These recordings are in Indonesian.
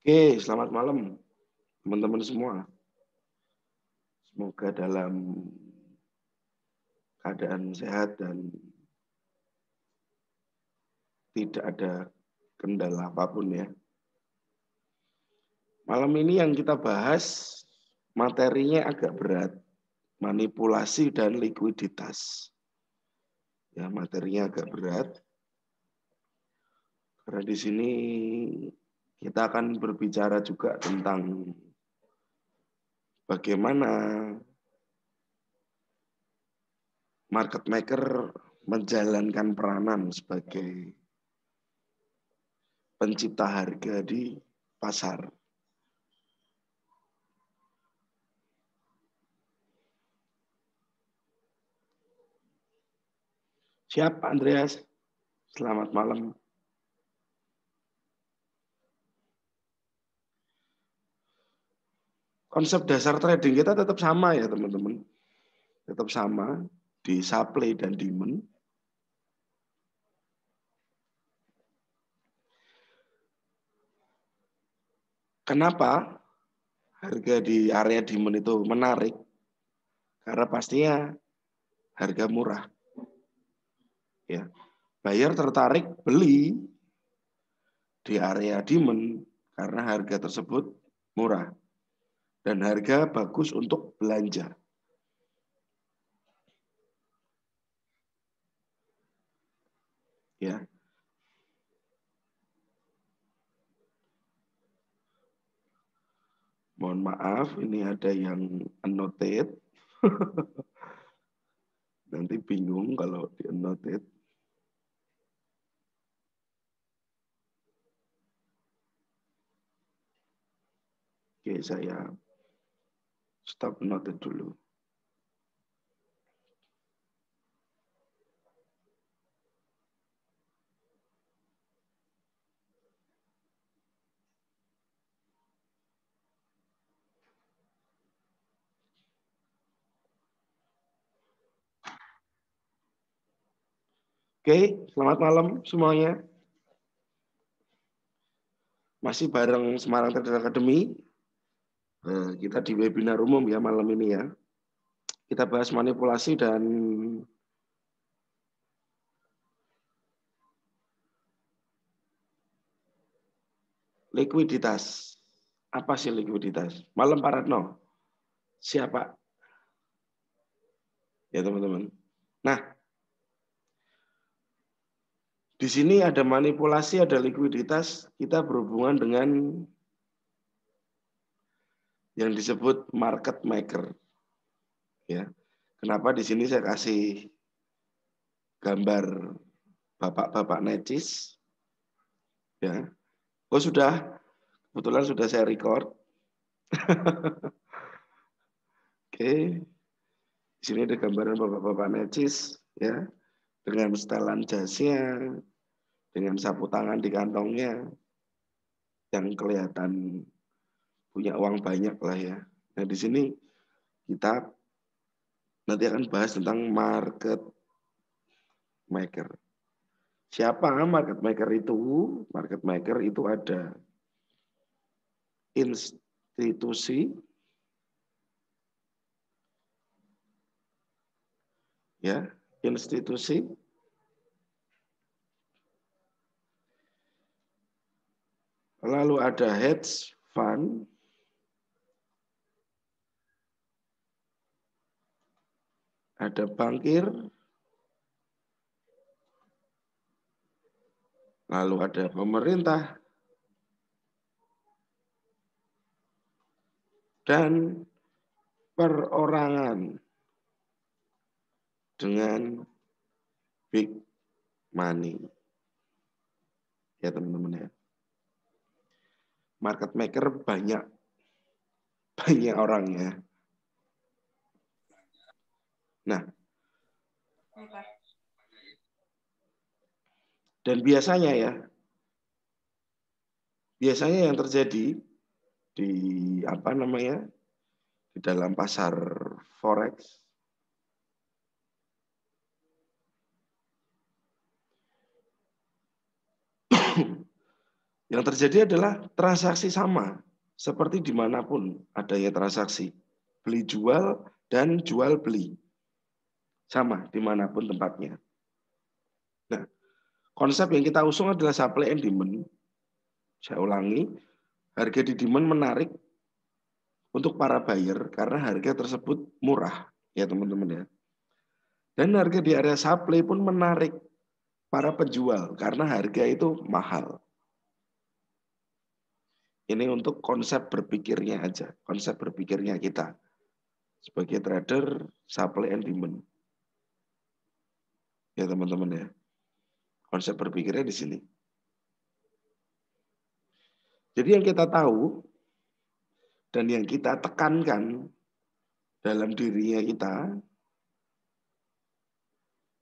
Oke, selamat malam teman-teman semua. Semoga dalam keadaan sehat dan tidak ada kendala apapun ya. Malam ini yang kita bahas materinya agak berat, manipulasi dan likuiditas. Ya, materinya agak berat. Karena di sini kita akan berbicara juga tentang bagaimana market maker menjalankan peranan sebagai pencipta harga di pasar. Siap, Andreas. Selamat malam. Konsep dasar trading kita tetap sama ya, teman-teman. Tetap sama di supply dan demand. Kenapa harga di area demand itu menarik? Karena pastinya harga murah. Ya, buyer tertarik beli di area demand karena harga tersebut murah dan harga bagus untuk belanja. Ya. Mohon maaf, ini ada yang annotate. Nanti bingung kalau di annotate. Oke, saya stop annotate dulu. Oke, selamat malam semuanya. Masih bareng Semarang Trader Academy. Kita di webinar umum ya malam ini ya. Kita bahas manipulasi dan likuiditas. Apa sih likuiditas? Malam Pak Retno. Siapa? Ya teman-teman. Nah, di sini ada manipulasi, ada likuiditas. Kita berhubungan dengan yang disebut market maker. Ya. Kenapa di sini saya kasih gambar bapak-bapak necis? Ya. Oh sudah, kebetulan sudah saya record. Oke, di sini ada gambaran bapak-bapak necis, ya, dengan setelan jasnya, dengan sapu tangan di kantongnya, yang kelihatan punya uang banyak lah ya. Nah di sini kita nanti akan bahas tentang market maker. Siapa market maker itu? Market maker itu ada institusi, ya, institusi, lalu ada hedge fund, ada bankir, lalu ada pemerintah, dan perorangan dengan big money. Ya teman-teman ya. Market maker banyak orangnya. Nah, dan biasanya yang terjadi di apa namanya di dalam pasar forex Yang terjadi adalah transaksi sama, seperti dimanapun adanya transaksi. Beli jual dan jual beli. Sama dimanapun tempatnya. Nah, konsep yang kita usung adalah supply and demand. Saya ulangi, harga di demand menarik untuk para buyer karena harga tersebut murah, ya teman-teman ya. Dan harga di area supply pun menarik para penjual karena harga itu mahal. Ini untuk konsep berpikirnya aja, konsep berpikirnya kita sebagai trader supply and demand. Ya teman-teman ya. Konsep berpikirnya di sini. Jadi yang kita tahu dan yang kita tekankan dalam dirinya kita,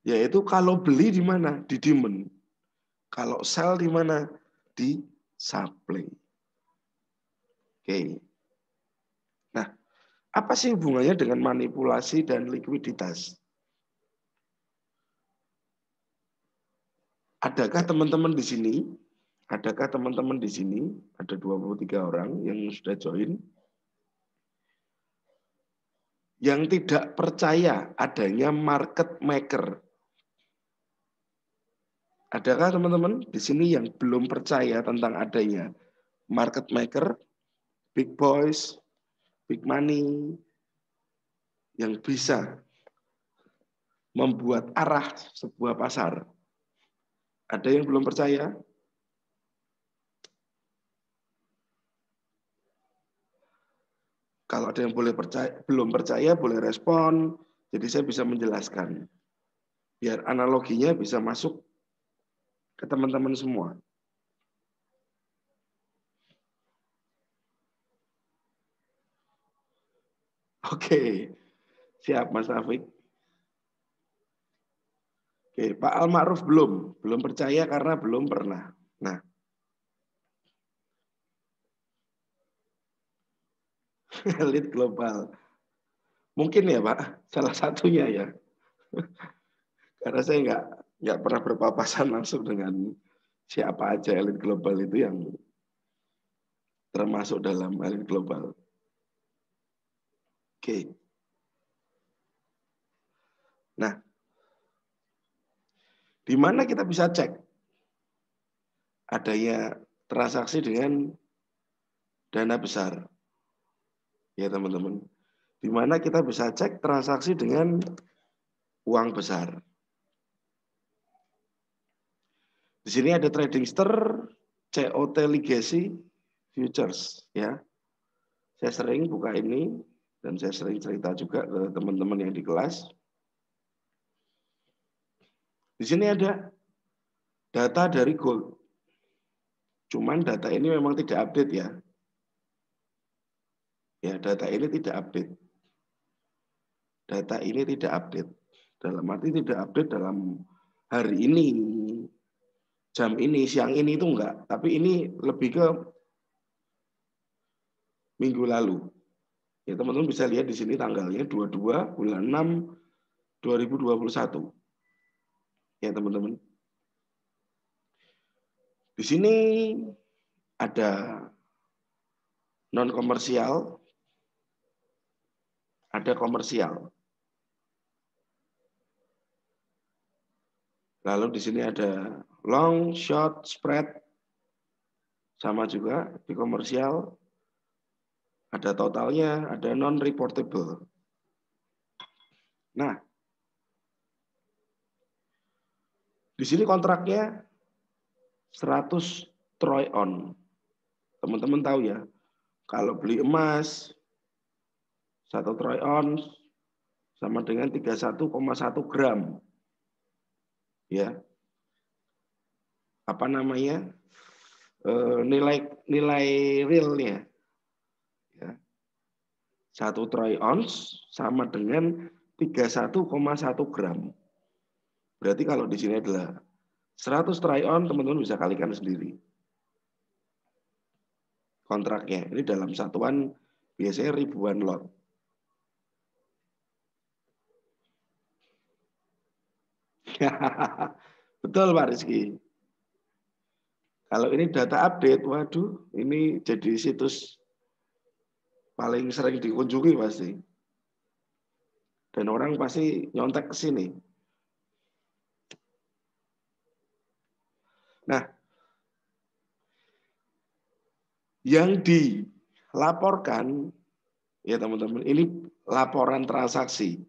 yaitu kalau beli di mana? Di demand. Kalau sell di mana? Di supply. Oke. Nah, apa sih hubungannya dengan manipulasi dan likuiditas? Adakah teman-teman di sini? Adakah teman-teman di sini? Ada 23 orang yang sudah join. Yang tidak percaya adanya market maker. Adakah teman-teman di sini yang belum percaya tentang adanya market maker, big boys, big money, yang bisa membuat arah sebuah pasar? Ada yang belum percaya? Kalau ada yang belum percaya, boleh respon. Jadi saya bisa menjelaskan. Biar analoginya bisa masuk ke teman-teman semua. Oke, siap Mas Taufik. Oke, Pak Al-Ma'ruf belum percaya karena belum pernah. Nah, elit global. Mungkin ya Pak, salah satunya ya. Karena saya nggak pernah berpapasan langsung dengan siapa aja elit global itu yang termasuk dalam elit global. Oke. Nah, di mana kita bisa cek adanya transaksi dengan dana besar? Ya teman-teman. Di mana kita bisa cek transaksi dengan uang besar? Di sini ada Tradingster, COT Legacy, Futures ya. Saya sering buka ini dan saya sering cerita juga ke teman-teman yang di kelas. Di sini ada data dari gold. Cuman data ini memang tidak update ya. Ya, data ini tidak update. Data ini tidak update. Dalam arti tidak update dalam hari ini, jam ini, siang ini itu enggak. Tapi ini lebih ke minggu lalu. Ya, teman-teman bisa lihat di sini tanggalnya 22 bulan 6 2021. Ya, teman-teman. Di sini ada non komersial, ada komersial. Lalu di sini ada long, short, spread, sama juga di komersial. Ada totalnya, ada non-reportable. Nah, di sini kontraknya 100 troy on. Teman-teman tahu ya, kalau beli emas 1 troy on sama dengan 31,1 gram. Ya. Apa namanya? Nilai realnya. Ya. 1 troy ounce sama dengan 31,1 gram. Berarti kalau di sini adalah 100 try on, teman-teman bisa kalikan sendiri. Kontraknya, ini dalam satuan biasanya ribuan lot. Betul Pak Rizky. Kalau ini data update, waduh, ini jadi situs paling sering dikunjungi pasti. Dan orang pasti nyontek ke sini. Nah, yang dilaporkan, ya teman-teman, ini laporan transaksi.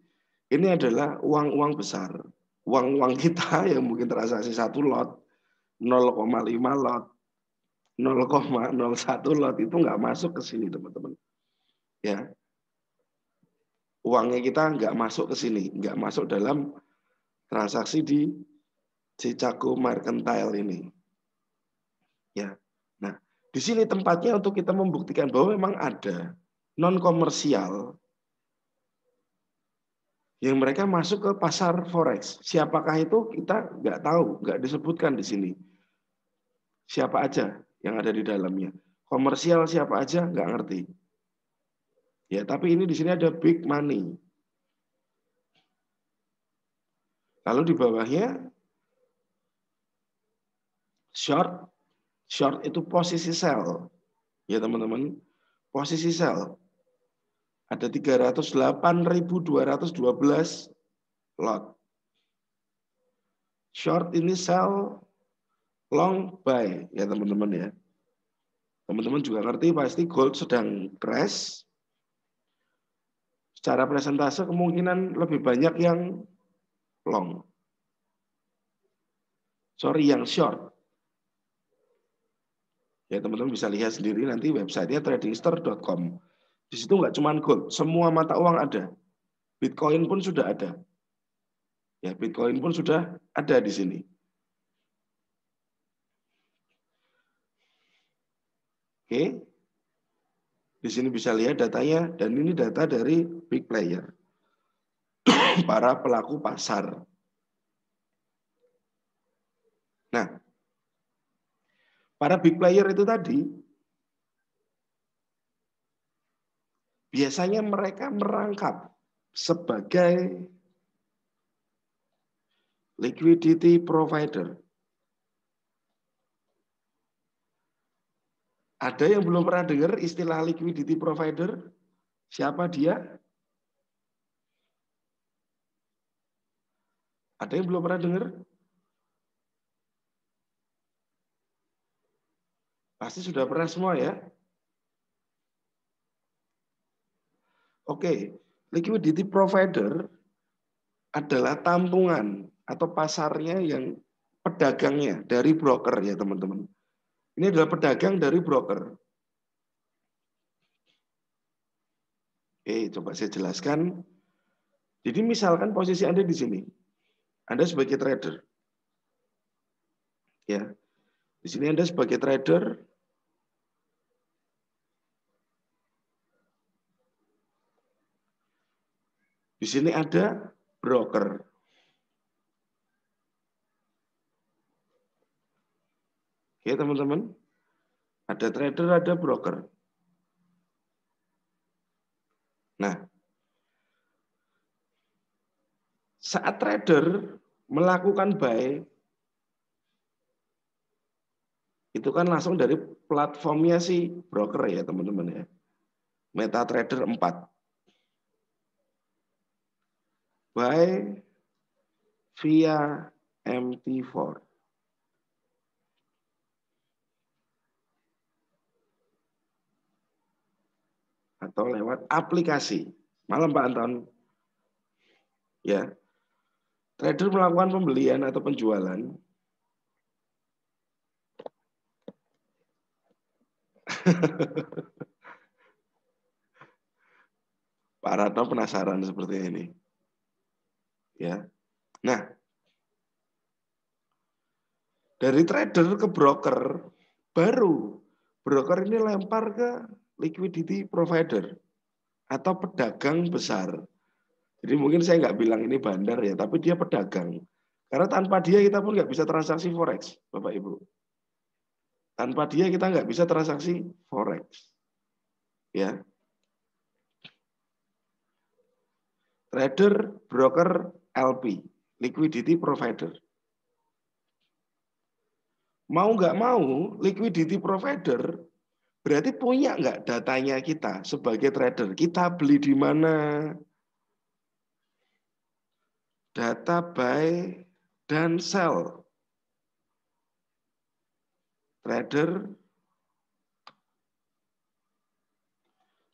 Ini adalah uang-uang besar. Uang-uang kita yang mungkin transaksi 1 lot, 0,5 lot, 0,01 lot itu nggak masuk ke sini, teman-teman. Ya, uangnya kita nggak masuk ke sini, nggak masuk dalam transaksi di Chicago Mercantile ini. Ya, nah di sini tempatnya untuk kita membuktikan bahwa memang ada non komersial yang mereka masuk ke pasar forex. Siapakah itu kita nggak tahu, nggak disebutkan di sini. Siapa aja yang ada di dalamnya. Komersial siapa aja nggak ngerti. Ya, tapi ini di sini ada big money. Lalu di bawahnya short, short itu posisi sell. Ya teman-teman, posisi sell. Ada 308.212 lot. Short ini sell, long buy ya teman-teman ya. Teman-teman juga ngerti pasti gold sedang crash. Secara presentase kemungkinan lebih banyak yang long. Sorry, yang short. Ya teman-teman bisa lihat sendiri nanti websitenya tradingster.com. Di situ nggak cuma gold, semua mata uang ada. Bitcoin pun sudah ada. Ya, Bitcoin pun sudah ada di sini. Oke. Di sini bisa lihat datanya dan ini data dari big player. Para pelaku pasar. Nah, para big player itu tadi biasanya mereka merangkap sebagai liquidity provider. Ada yang belum pernah dengar istilah liquidity provider? Siapa dia? Ada yang belum pernah dengar? Pasti sudah pernah semua ya. Oke, liquidity provider adalah tampungan atau pasarnya yang pedagangnya dari broker ya teman-teman. Ini adalah pedagang dari broker. Oke, coba saya jelaskan. Jadi misalkan posisi Anda di sini. Anda sebagai trader. Ya. Di sini Anda sebagai trader. Di sini ada broker. Oke, teman-teman. Ada trader, ada broker. Nah, saat trader melakukan buy, itu kan langsung dari platformnya si broker ya teman-teman ya. MetaTrader 4. Buy via MT4. Atau lewat aplikasi. Malam Pak Anton. Ya. Trader melakukan pembelian atau penjualan. Pak Ratno penasaran seperti ini. Ya. Nah, dari trader ke broker, baru broker ini lempar ke liquidity provider atau pedagang besar. Jadi mungkin saya nggak bilang ini bandar ya, tapi dia pedagang. Karena tanpa dia kita pun nggak bisa transaksi forex, Bapak Ibu. Tanpa dia kita nggak bisa transaksi forex. Ya. Trader, broker, LP, liquidity provider. Mau nggak mau, liquidity provider berarti punya nggak datanya kita sebagai trader. Kita beli di mana, data buy dan sell. Trader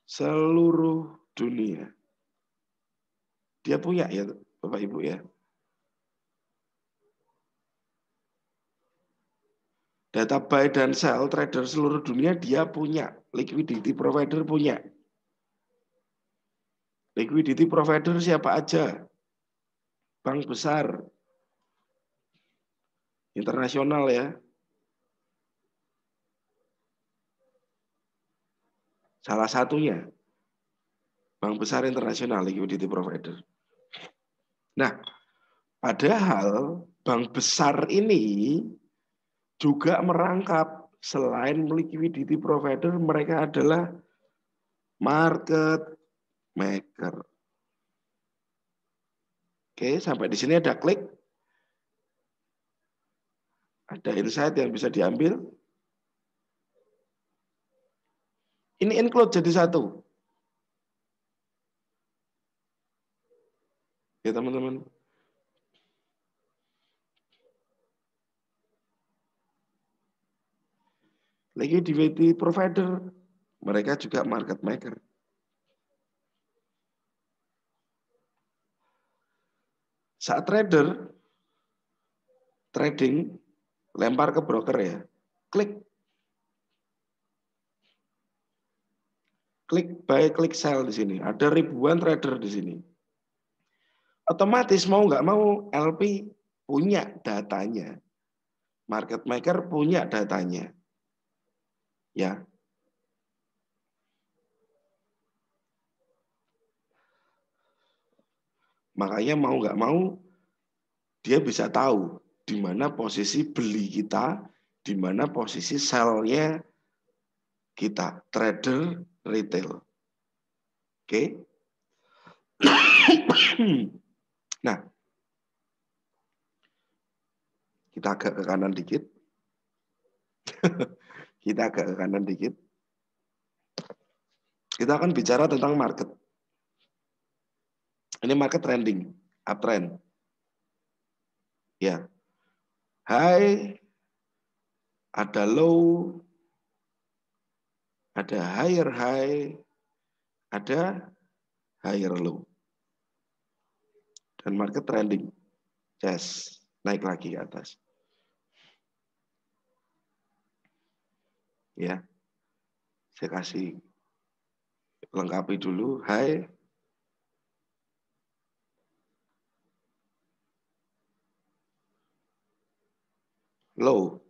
seluruh dunia. Dia punya ya Bapak Ibu ya. Data buy dan sell trader seluruh dunia dia punya. Liquidity provider punya. Liquidity provider siapa aja? Bank besar. Internasional ya. Salah satunya. Bank besar internasional liquidity provider. Nah, padahal bank besar ini juga merangkap selain liquidity provider, mereka adalah market maker. Oke, sampai di sini ada klik. Ada insight yang bisa diambil. Ini include jadi satu. Ya teman-teman. Liquidity provider, mereka juga market maker. Saat trader, trading, lempar ke broker ya, klik buy, klik sell di sini. Ada ribuan trader di sini. Otomatis mau nggak mau LP punya datanya. Market maker punya datanya. Ya. Makanya mau nggak mau dia bisa tahu di mana posisi beli kita, di mana posisi sell-nya kita, trader retail. Oke. Nah, kita agak ke kanan dikit. Kita agak ke kanan dikit. Kita akan bicara tentang market. Ini market trending, uptrend. Ya. High, ada low, ada higher high, ada higher low. Dan market trending. Yes, naik lagi ke atas. Ya. Saya kasih lengkapi dulu high, low,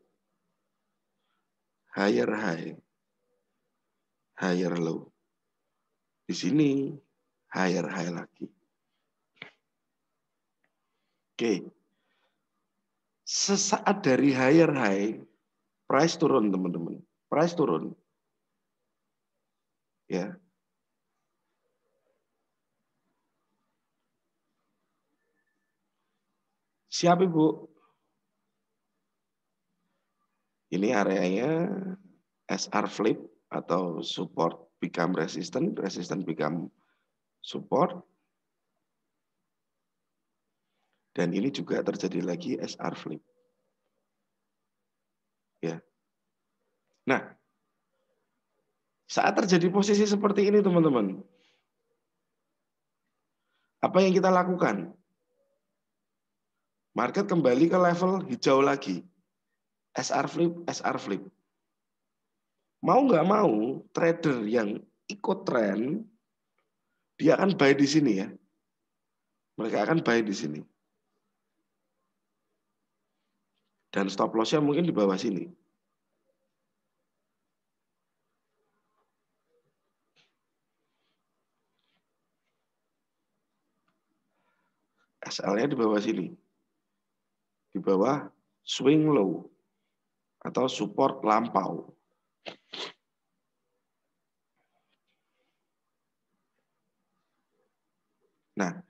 higher high, higher low. Di sini higher high lagi. Oke. Sesaat dari higher high, price turun teman-teman. Price turun. Ya. Siap Ibu. Ini areanya SR flip atau support become resistant, resistant become support. Dan ini juga terjadi lagi SR flip. Ya. Nah, saat terjadi posisi seperti ini teman-teman, apa yang kita lakukan? Market kembali ke level hijau lagi. SR flip, SR flip. Mau nggak mau, trader yang ikut tren, dia akan buy di sini ya. Mereka akan buy di sini. Dan stop loss-nya mungkin di bawah sini. SL-nya di bawah sini. Di bawah swing low atau support lampau. Nah,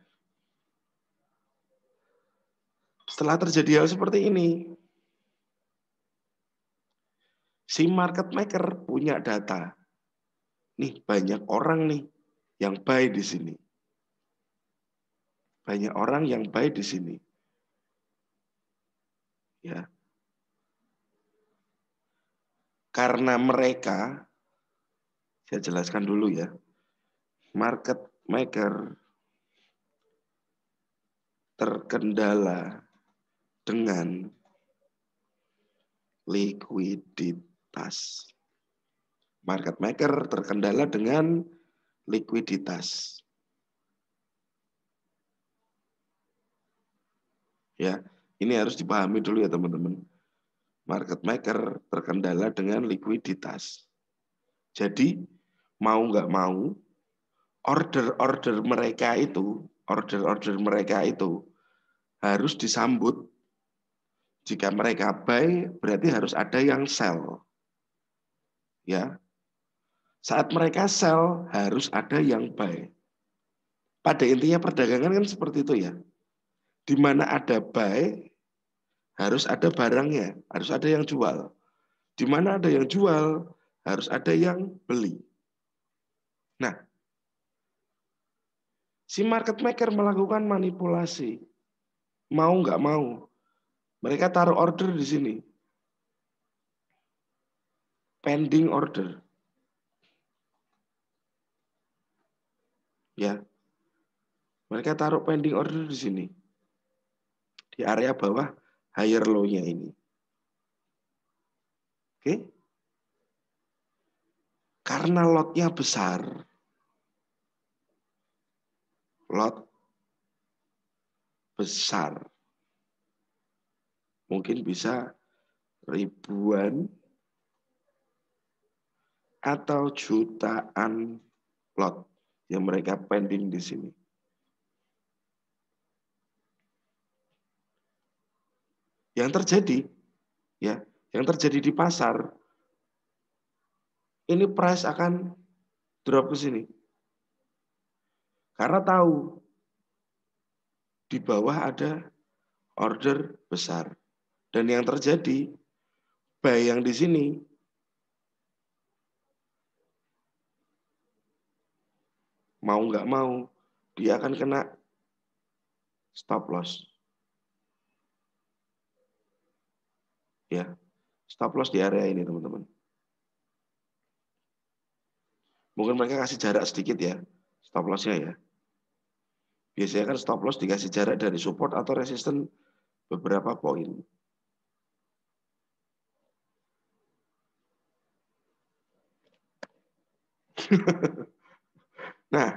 setelah terjadi hal seperti ini, Si market maker punya data. Nih banyak orang nih yang buy di sini. Banyak orang yang buy di sini. Ya. Karena mereka, saya jelaskan dulu ya. Market maker terkendala dengan likuiditas. Market maker terkendala dengan likuiditas. Ya, ini harus dipahami dulu ya teman-teman. Market maker terkendala dengan likuiditas. Jadi mau nggak mau order-order mereka itu harus disambut. Jika mereka buy, berarti harus ada yang sell. Ya. Saat mereka sell, harus ada yang buy. Pada intinya perdagangan kan seperti itu ya. Di mana ada buy, harus ada barangnya, harus ada yang jual. Di mana ada yang jual, harus ada yang beli. Nah, si market maker melakukan manipulasi. Mau nggak mau. Mereka taruh order di sini. Pending order. Ya. Mereka taruh pending order di sini. Di area bawah higher low-nya ini. Oke. Karena lotnya besar. Lot besar. Mungkin bisa ribuan atau jutaan lot yang mereka pending di sini. Yang terjadi, ya, yang terjadi di pasar, ini price akan drop ke sini. Karena tahu di bawah ada order besar. Dan yang terjadi, buy yang di sini mau nggak mau, dia akan kena stop loss. Ya, stop loss di area ini teman-teman. Mungkin mereka kasih jarak sedikit ya, stop loss-nya ya. Biasanya kan stop loss dikasih jarak dari support atau resisten beberapa poin. Nah,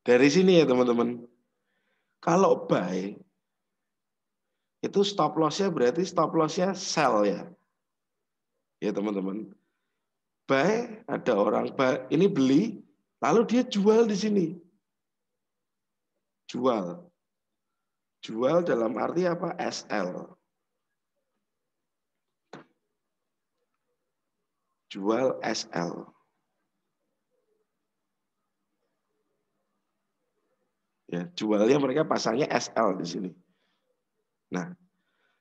dari sini ya teman-teman, kalau buy, itu stop loss-nya berarti stop loss-nya sell ya. Ya teman-teman. Buy, ada orang buy, ini beli, lalu dia jual di sini. Jual. Jual dalam arti apa? SL. Jual SL. Ya, jualnya mereka pasangnya SL di sini. Nah,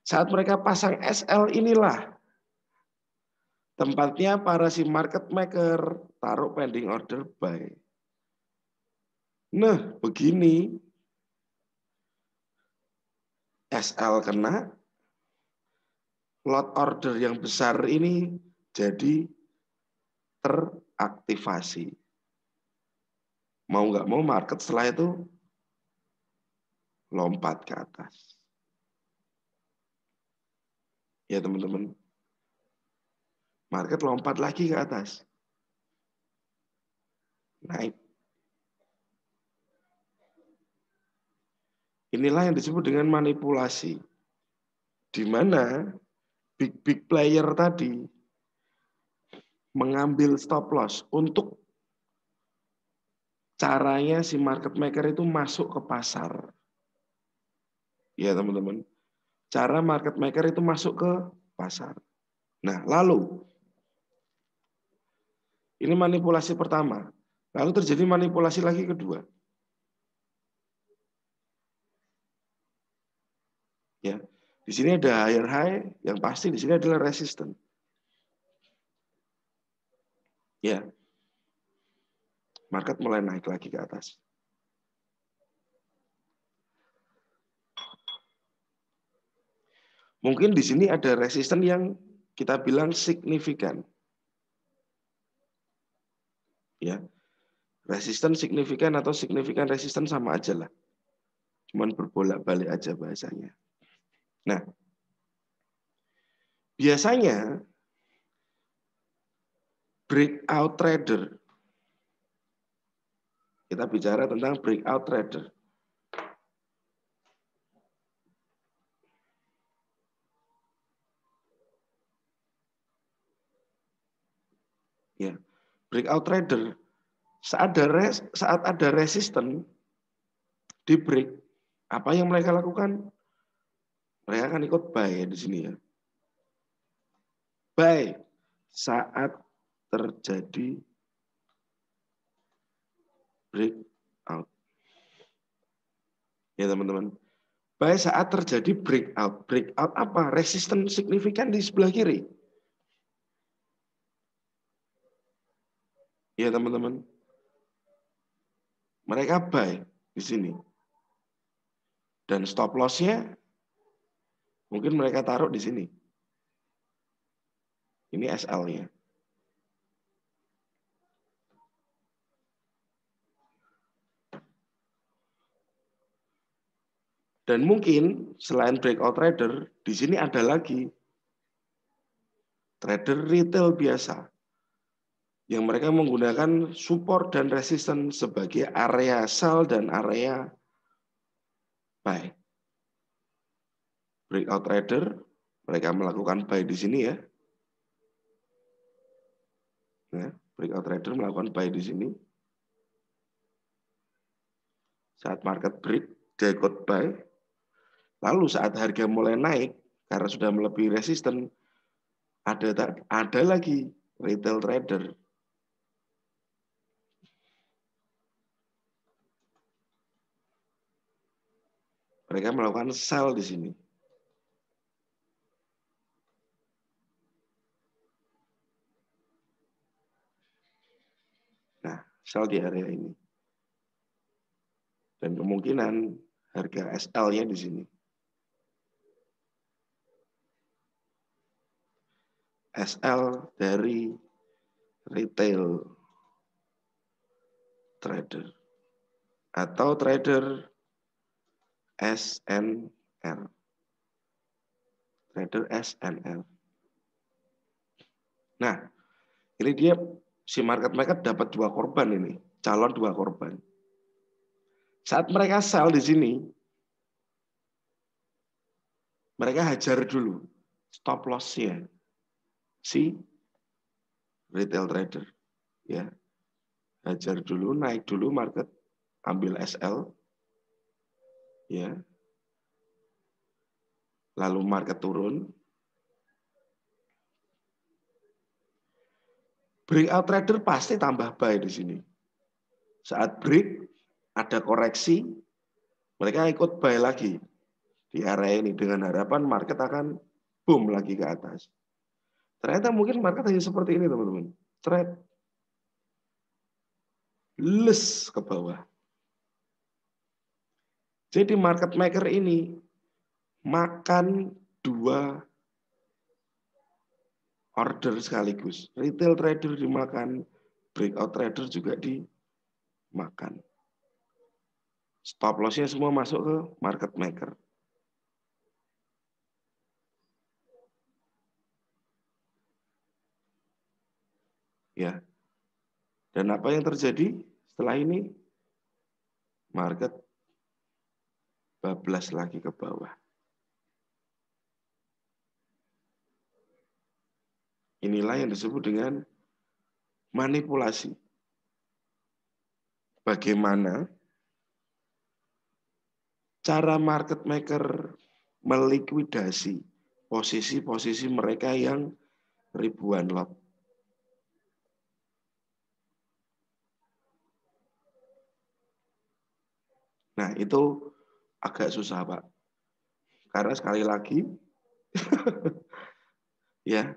saat mereka pasang SL inilah tempatnya para si market maker taruh pending order buy. Nah, begini SL kena, lot order yang besar ini jadi teraktivasi. Mau nggak mau market setelah itu lompat ke atas. Ya teman-teman. Market lompat lagi ke atas. Naik. Inilah yang disebut dengan manipulasi. Di mana big player tadi mengambil stop loss untuk caranya si market maker itu masuk ke pasar. Ya teman-teman. Cara market maker itu masuk ke pasar. Nah, lalu ini manipulasi pertama. Lalu terjadi manipulasi lagi kedua. Ya. Di sini ada higher high, yang pasti di sini adalah resistance. Ya, market mulai naik lagi ke atas. Mungkin di sini ada resisten yang kita bilang signifikan. Ya, resisten signifikan atau signifikan resisten sama aja lah. Cuman berbolak-balik aja bahasanya. Nah, biasanya breakout trader, kita bicara tentang breakout trader. Ya, breakout trader saat ada resisten di break, apa yang mereka lakukan? Mereka akan ikut buy di sini ya. Buy saat terjadi breakout. Ya teman-teman. Buy saat terjadi breakout. Breakout apa? Resisten signifikan di sebelah kiri. Ya teman-teman. Mereka buy di sini. Dan stop loss-nya mungkin mereka taruh di sini. Ini SL-nya. Dan mungkin selain breakout trader, di sini ada lagi trader retail biasa yang mereka menggunakan support dan resistance sebagai area sell dan area buy. Breakout trader, mereka melakukan buy di sini ya. Breakout trader melakukan buy di sini. Saat market break, dia ikut buy. Lalu saat harga mulai naik, karena sudah melebihi resisten, ada lagi retail trader. Mereka melakukan sell di sini. Nah, sell di area ini. Dan kemungkinan harga SL-nya di sini. SL dari retail trader atau trader SNL. Trader SNL. Nah, ini dia si market dapat 2 korban ini, calon 2 korban. Saat mereka sell di sini, mereka hajar dulu stop loss-nya si retail trader. Ya, hajar dulu, naik dulu market, ambil SL, ya. Lalu market turun. Breakout trader pasti tambah buy di sini. Saat break, ada koreksi, mereka ikut buy lagi di area ini dengan harapan market akan boom lagi ke atas. Ternyata mungkin market hanya seperti ini teman-teman. Trade les ke bawah. Jadi market maker ini makan 2 order sekaligus. Retail trader dimakan, breakout trader juga dimakan. Stop loss-nya semua masuk ke market maker. Ya. Dan apa yang terjadi setelah ini? Market bablas lagi ke bawah. Inilah yang disebut dengan manipulasi. Bagaimana cara market maker melikuidasi posisi-posisi mereka yang ribuan lot. Nah, itu agak susah, Pak. Karena sekali lagi, ya,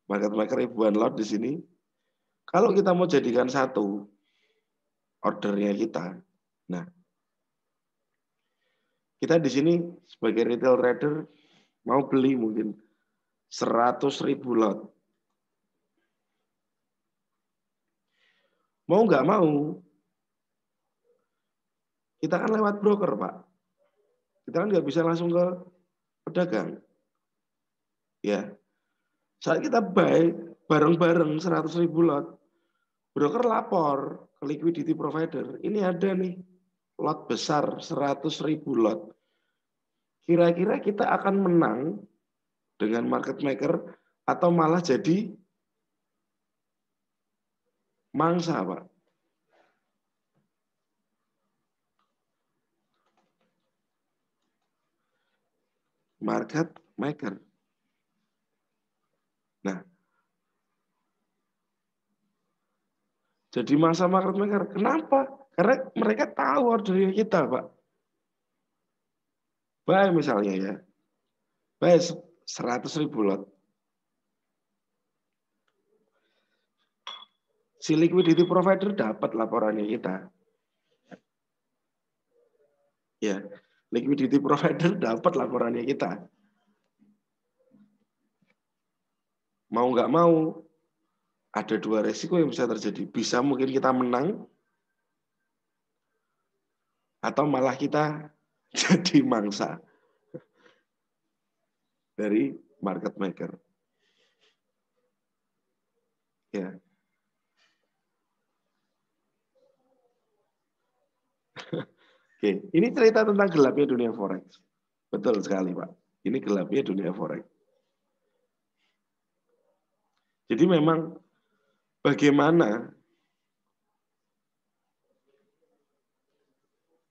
market maker ribuan lot di sini. Kalau kita mau jadikan satu ordernya kita, nah, kita di sini sebagai retail trader mau beli mungkin 100.000 lot. Mau nggak mau, kita kan lewat broker, Pak. Kita kan nggak bisa langsung ke pedagang. Ya, saat kita buy bareng-bareng 100.000 lot, broker lapor ke liquidity provider, ini ada nih lot besar 100.000 lot. Kira-kira kita akan menang dengan market maker atau malah jadi mangsa, Pak? Market maker. Nah, jadi mangsa market maker. Kenapa? Karena mereka tahu ordernya kita, Pak. Buy misalnya ya. Buy 100.000 lot. Si liquidity provider dapat laporannya kita. Ya, liquidity provider dapat laporannya kita. Mau nggak mau, ada dua resiko yang bisa terjadi. Bisa mungkin kita menang, atau malah kita jadi mangsa dari market maker. Ya. Oke, ini cerita tentang gelapnya dunia forex. Betul sekali, Pak. Ini gelapnya dunia forex. Jadi memang bagaimana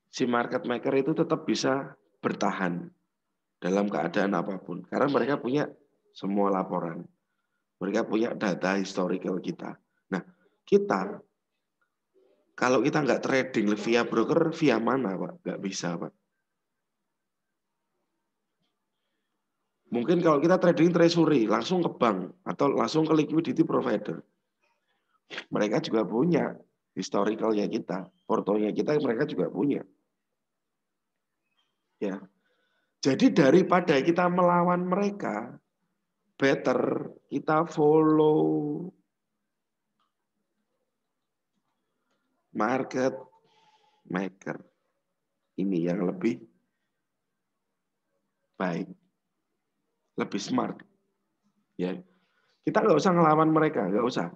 si market maker itu tetap bisa bertahan dalam keadaan apapun. Karena mereka punya semua laporan. Mereka punya data historical kita. Nah, kita, kalau kita nggak trading via broker, via mana, Pak? Nggak bisa, Pak. Mungkin kalau kita trading treasury, langsung ke bank, atau langsung ke liquidity provider. Mereka juga punya historicalnya kita, portonya kita, mereka juga punya. Ya, jadi daripada kita melawan mereka, better kita follow market maker. Ini yang lebih baik, lebih smart. Ya, kita nggak usah ngelawan mereka, nggak usah.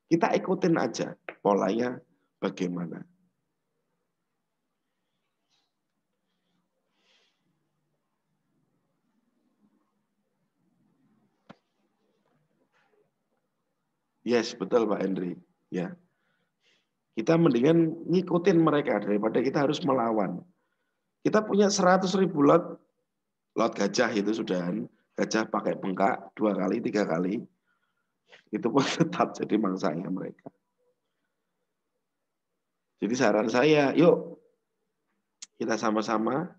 Kita ikutin aja polanya bagaimana. Yes, betul Pak Henry. Ya, kita mendingan ngikutin mereka daripada kita harus melawan. Kita punya 100.000 lot gajah itu sudah. Gajah pakai bengkak 2 kali, 3 kali. Itu pun tetap jadi mangsanya mereka. Jadi saran saya, yuk kita sama-sama.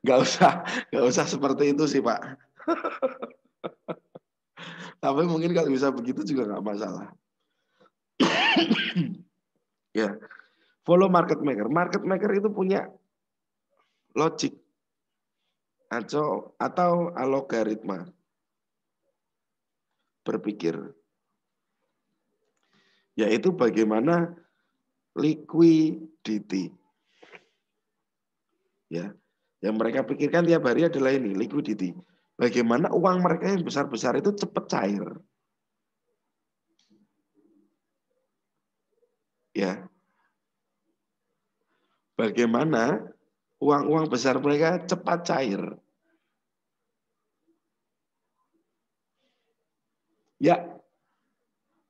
Nggak usah seperti itu sih Pak. Tapi mungkin kalau bisa begitu juga nggak masalah. Ya, follow market maker. Market maker itu punya logic atau algoritma berpikir, yaitu bagaimana liquidity. Ya, yang mereka pikirkan tiap hari adalah ini, liquidity. Bagaimana uang mereka yang besar-besar itu cepat cair. Ya, bagaimana uang-uang besar mereka cepat cair. Ya,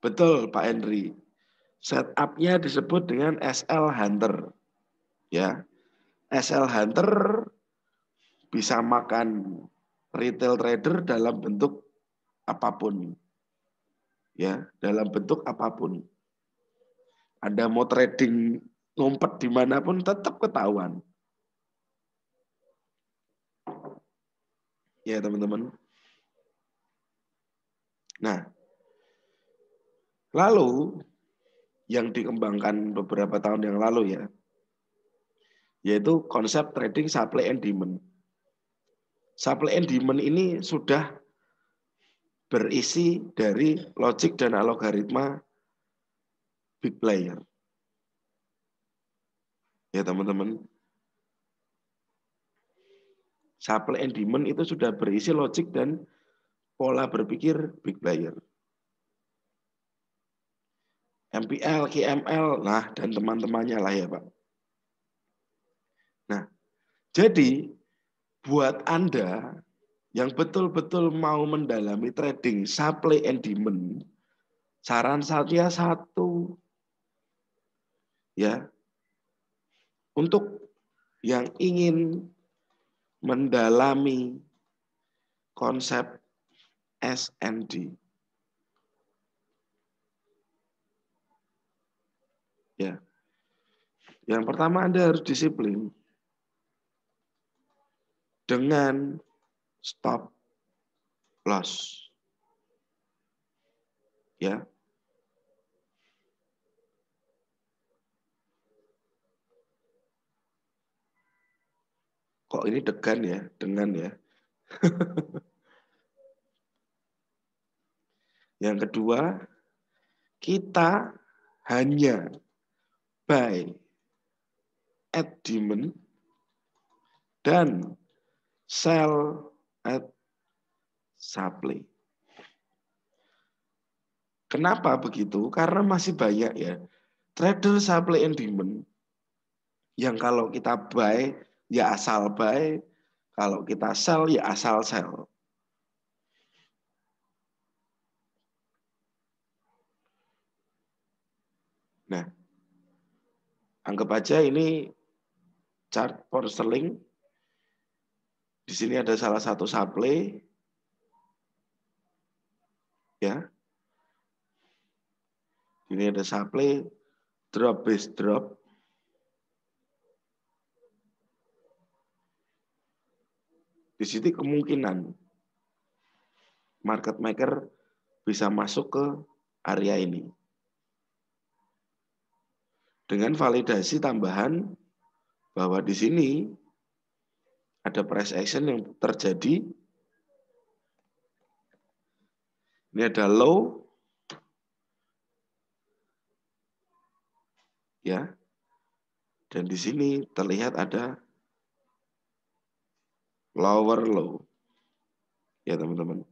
betul Pak Henry. Setupnya disebut dengan SL Hunter. Ya, SL Hunter bisa makan retail trader dalam bentuk apapun. Ya, dalam bentuk apapun. Anda mau trading ngumpet dimanapun tetap ketahuan. Ya teman-teman. Nah, lalu yang dikembangkan beberapa tahun yang lalu ya, yaitu konsep trading supply and demand. Supply and demand ini sudah berisi dari logik dan algoritma big player. Ya teman-teman. Supply and demand itu sudah berisi logik dan pola berpikir big player. MPL, KML, nah dan teman-temannya lah ya Pak. Nah, jadi buat Anda yang betul-betul mau mendalami trading supply and demand, saran saya satu, ya, untuk yang ingin mendalami konsep S&D. Ya. Yang pertama Anda harus disiplin dengan stop loss. Ya. Kok ini degan ya, dengan ya. Yang kedua, kita hanya buy at demand dan sell at supply. Kenapa begitu? Karena masih banyak ya trader supply and demand yang kalau kita buy ya asal buy, kalau kita sell ya asal sell. Nah, anggap aja ini chart for selling. Di sini ada salah satu supply, ya. Ini ada supply, drop base drop. Di sini kemungkinan market maker bisa masuk ke area ini. Dengan validasi tambahan bahwa di sini ada price action yang terjadi. Ini ada low, ya, dan di sini terlihat ada lower low, ya teman-teman.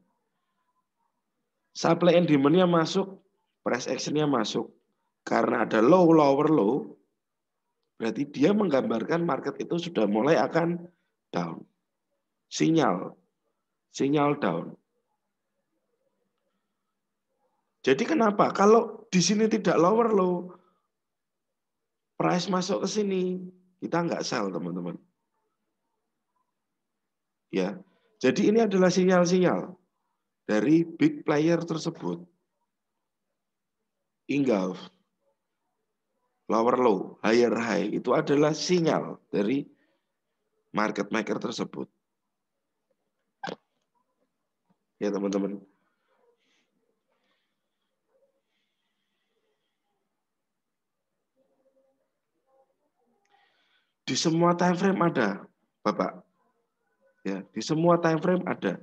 Supply and demand-nya masuk, price action-nya masuk. Karena ada low, lower low, berarti dia menggambarkan market itu sudah mulai akan down. Sinyal down. Jadi kenapa? Kalau di sini tidak lower low, price masuk ke sini, kita nggak sell teman-teman. Ya, jadi ini adalah sinyal-sinyal dari big player tersebut. Engulf, lower low, higher high, itu adalah sinyal dari market maker tersebut. Ya teman-teman. Di semua time frame ada, Bapak. Ya, di semua time frame ada.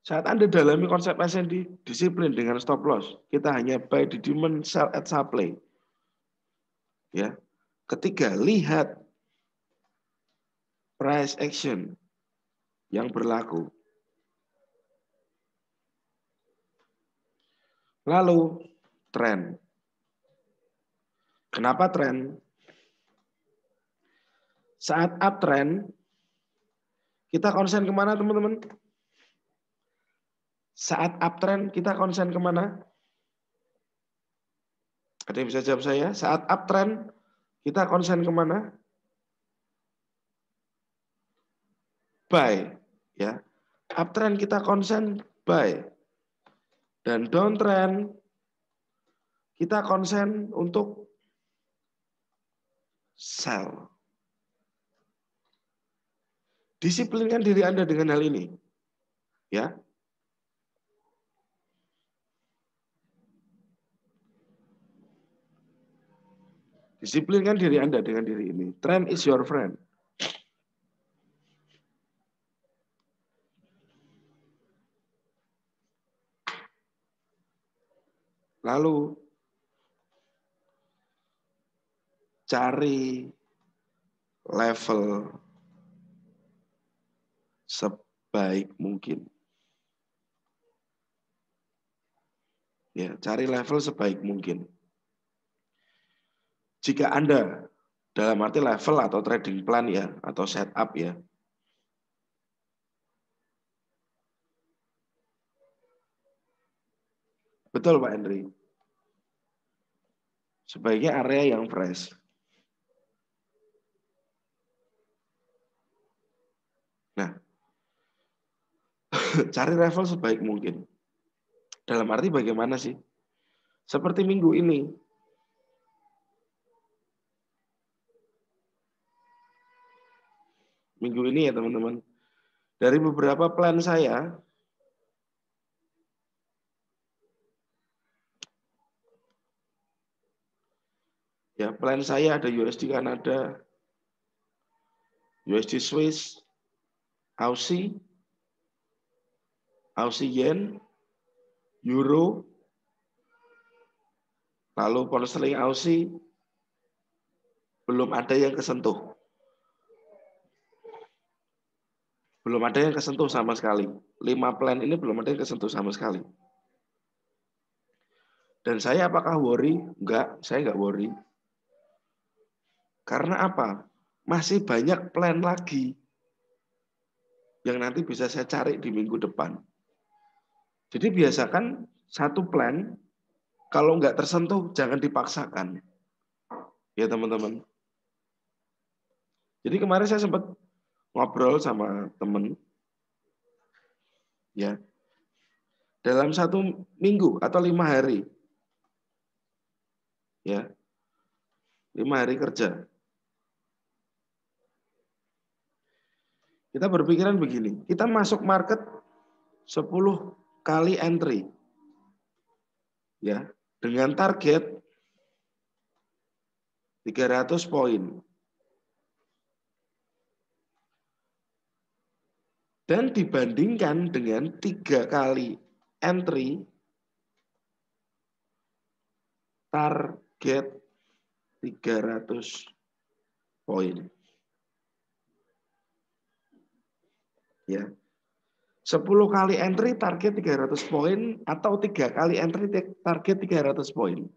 Saat Anda dalami konsep S&D, disiplin dengan stop loss. Kita hanya buy di demand, sell at supply. Ya. Ketiga, lihat price action yang berlaku. Lalu, trend. Kenapa trend? Saat uptrend, kita konsen kemana teman-teman? Saat uptrend, kita konsen kemana? Ada yang bisa jawab saya? Saat uptrend, kita konsen kemana? Buy. Ya. Uptrend kita konsen buy. Dan downtrend Kita konsen untuk sell. Disiplinkan diri Anda dengan hal ini. Ya. Disiplinkan diri Anda dengan diri ini. Trend is your friend. Lalu cari level sebaik mungkin. Ya, cari level sebaik mungkin. Jika Anda dalam arti level atau trading plan ya, atau setup ya. Betul Pak Henry. Sebaiknya area yang fresh. Nah, cari level sebaik mungkin. Dalam arti bagaimana sih? Seperti minggu ini. Minggu ini ya teman-teman. Dari beberapa plan saya, ya plan saya ada USD Kanada, USD Swiss, Aussie, Aussie Yen, Euro, lalu pound sterling Aussie, belum ada yang kesentuh. Belum ada yang kesentuh sama sekali. 5 plan ini belum ada yang kesentuh sama sekali. Dan saya apakah worry? Enggak, saya enggak worry. Karena apa? Masih banyak plan lagi yang nanti bisa saya cari di minggu depan. Jadi biasakan satu plan, kalau enggak tersentuh, jangan dipaksakan. Ya teman-teman. Jadi kemarin saya sempat ngobrol sama teman, ya, dalam 1 minggu atau 5 hari, ya, 5 hari kerja. Kita berpikiran begini, kita masuk market 10 kali entry, ya, dengan target 300 poin. Dan dibandingkan dengan 3 kali entry, target 300 poin. Ya. 10 kali entry target 300 poin atau 3 kali entry target 300 poin.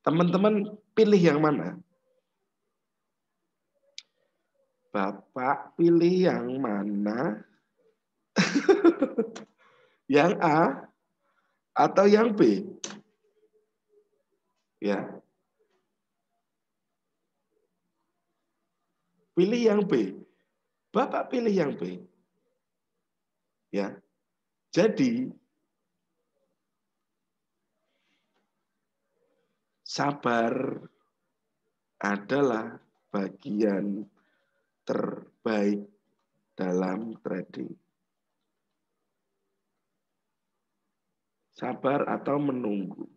Teman-teman pilih yang mana? Bapak pilih yang mana? Yang A atau yang B? Ya. Pilih yang B. Bapak pilih yang B. Ya. Jadi sabar adalah bagian terbaik dalam trading. Sabar atau menunggu.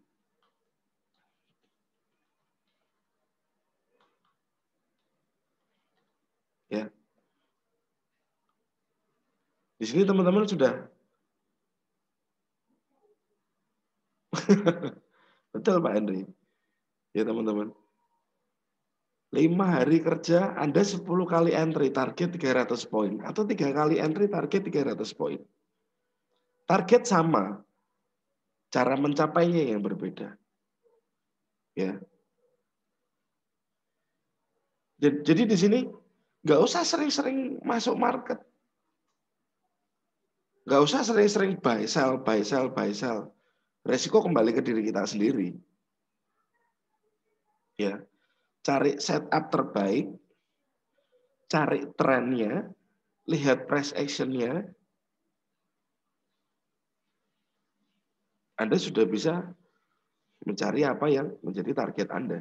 Ya. Di sini teman-teman sudah betul Pak Henry. Ya teman-teman. 5 hari kerja Anda 10 kali entry target 300 poin atau 3 kali entry target 300 poin. Target sama, cara mencapainya yang berbeda. Ya. Jadi di sini nggak usah sering-sering masuk market. Nggak usah sering-sering buy, sell, buy, sell, buy, sell. Resiko kembali ke diri kita sendiri. Ya. Cari setup terbaik, cari trennya, lihat price action-nya, Anda sudah bisa Mencari apa yang menjadi target Anda.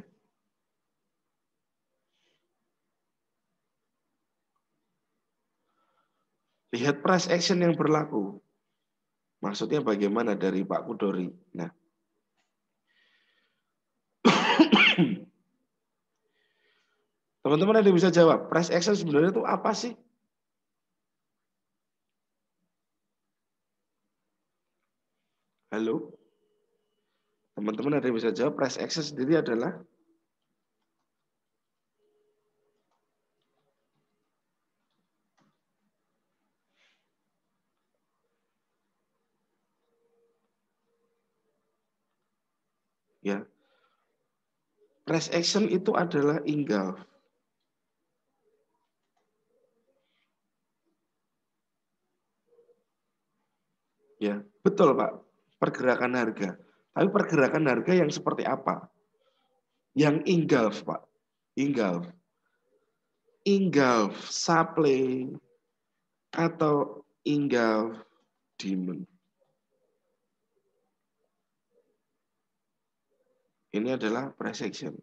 Lihat price action yang berlaku. Maksudnya bagaimana dari Pak Kudori? Nah, teman-teman ada bisa jawab, price action sebenarnya itu apa sih? Halo? Teman-teman ada yang bisa jawab, price action sendiri adalah? Ya, price action itu adalah engulf. Ya, betul Pak. Pergerakan harga. Tapi pergerakan harga yang seperti apa? Yang engulf Pak. Engulf. Engulf supply atau engulf demand. Ini adalah price action.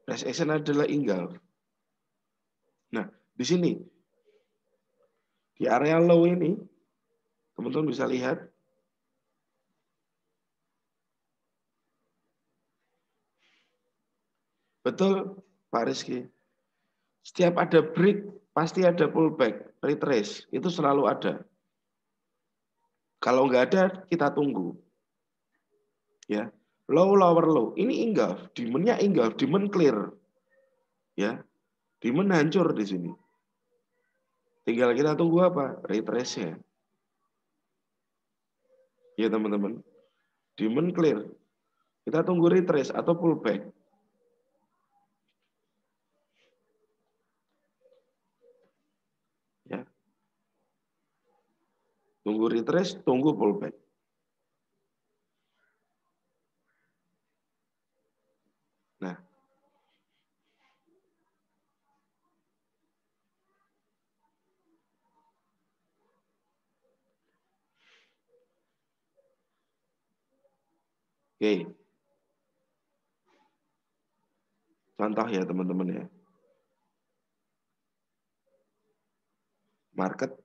Price action adalah engulf. Nah, di sini di area low ini teman-teman bisa lihat betul Pak Rizky. Setiap ada break pasti ada pullback, retrace, itu selalu ada. Kalau nggak ada kita tunggu. Ya, low lower low. Ini engulf, demand-nya engulf, demand clear. Ya, demand hancur di sini. Tinggal kita tunggu apa? Retrace-nya. Ya teman-teman. Demand clear. Kita tunggu retrace atau pullback. Ya. Tunggu retrace, tunggu pullback. Nah, oke. Contoh ya teman-teman ya. Market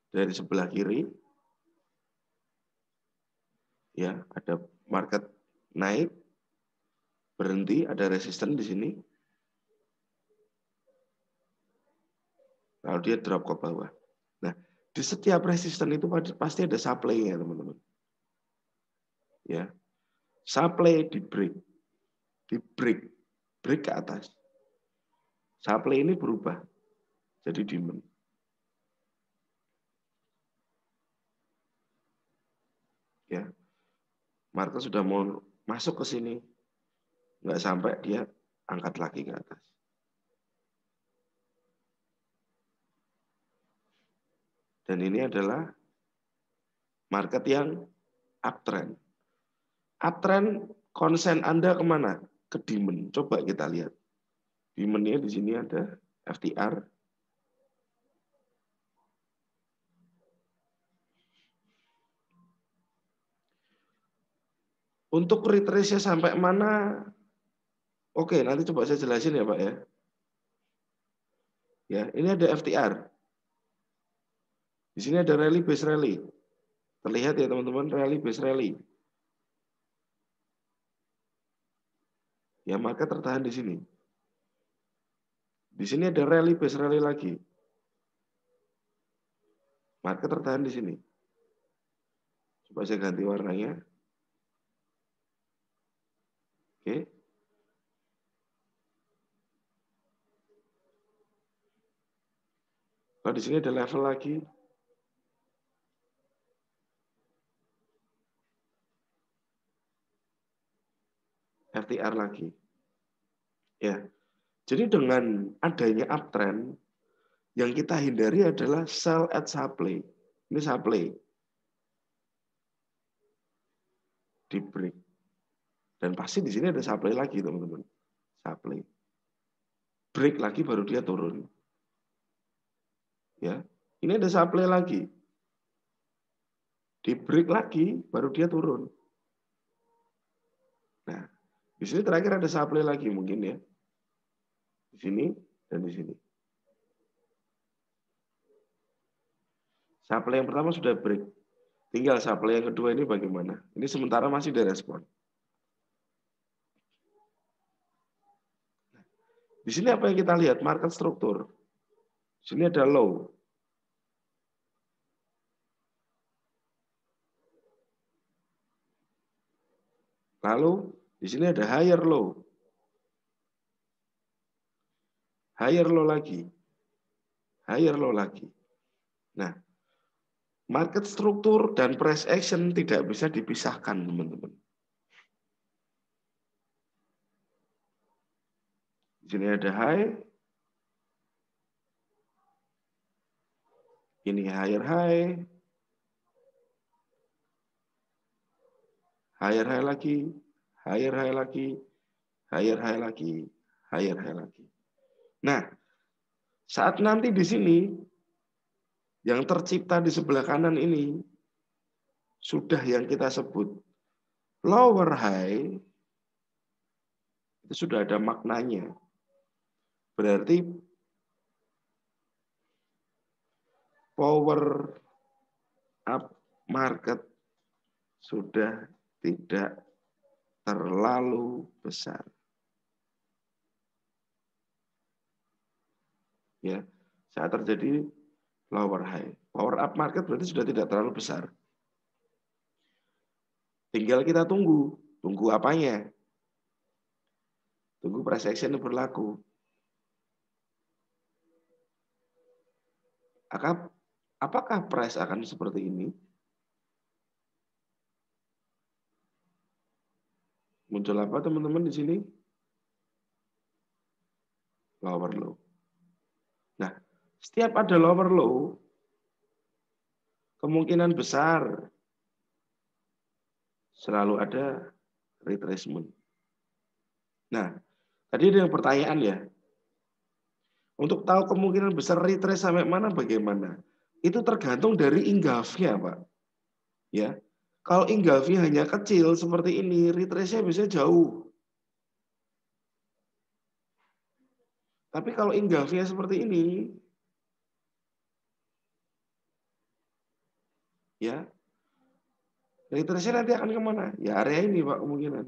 dari sebelah kiri ya, ada market naik, berhenti, ada resisten di sini. Lalu dia drop ke bawah. Nah, di setiap resisten itu pasti ada supply-nya, teman-teman. Ya. Supply di break. Break ke atas. Supply ini berubah jadi demand. Ya. Market sudah mau masuk ke sini. Nggak sampai dia angkat lagi ke atas. Dan ini adalah market yang uptrend. Uptrend konsen Anda kemana? Ke demand. Coba kita lihat. Demand-nya di sini ada FTR. Untuk retrace-nya sampai mana? Oke, nanti coba saya jelasin ya Pak ya. Ya, ini ada FTR. Di sini ada rally base rally. Terlihat ya teman-teman, rally base rally. Ya, maka tertahan di sini. Di sini ada rally base rally lagi. Market tertahan di sini. Coba saya ganti warnanya. Oke. Kalau di sini ada level lagi. FTR lagi. Ya. Jadi dengan adanya uptrend, yang kita hindari adalah sell at supply. Ini supply. Di break. Dan pasti di sini ada supply lagi, teman-teman. Supply. Break lagi baru dia turun. Ya. Ini ada supply lagi. Di break lagi, baru dia turun. Nah, di sini terakhir ada supply lagi mungkin ya. Di sini dan di sini. Supply yang pertama sudah break. Tinggal supply yang kedua ini bagaimana. Ini sementara masih direspon. Di sini apa yang kita lihat? Market struktur. Di sini ada low. Lalu di sini ada higher low. Higher low lagi. Higher low lagi. Nah, market struktur dan price action tidak bisa dipisahkan, teman-teman. Di sini ada high. Ini higher high. Higher high lagi. Higher high lagi. Higher high lagi. Higher high lagi. Nah, saat nanti di sini yang tercipta di sebelah kanan ini sudah yang kita sebut lower high, itu sudah ada maknanya. Berarti power up market sudah tidak terlalu besar. Ya, saat terjadi lower high, power up market berarti sudah tidak terlalu besar. Tinggal kita tunggu apanya? Tunggu price action yang berlaku. Apakah price akan seperti ini? Muncul apa teman-teman di sini? Lower low. Nah, setiap ada lower low, kemungkinan besar selalu ada retracement. Nah, tadi ada yang pertanyaan ya. Untuk tahu kemungkinan besar retrace sampai mana bagaimana? Itu tergantung dari Ingolfnya, Pak. Ya. Kalau Ingolfnya hanya kecil seperti ini, retrace-nya bisa jauh. Tapi kalau Ingolfnya seperti ini, ya, retrace-nya nanti akan kemana? Ya area ini, Pak, kemungkinan.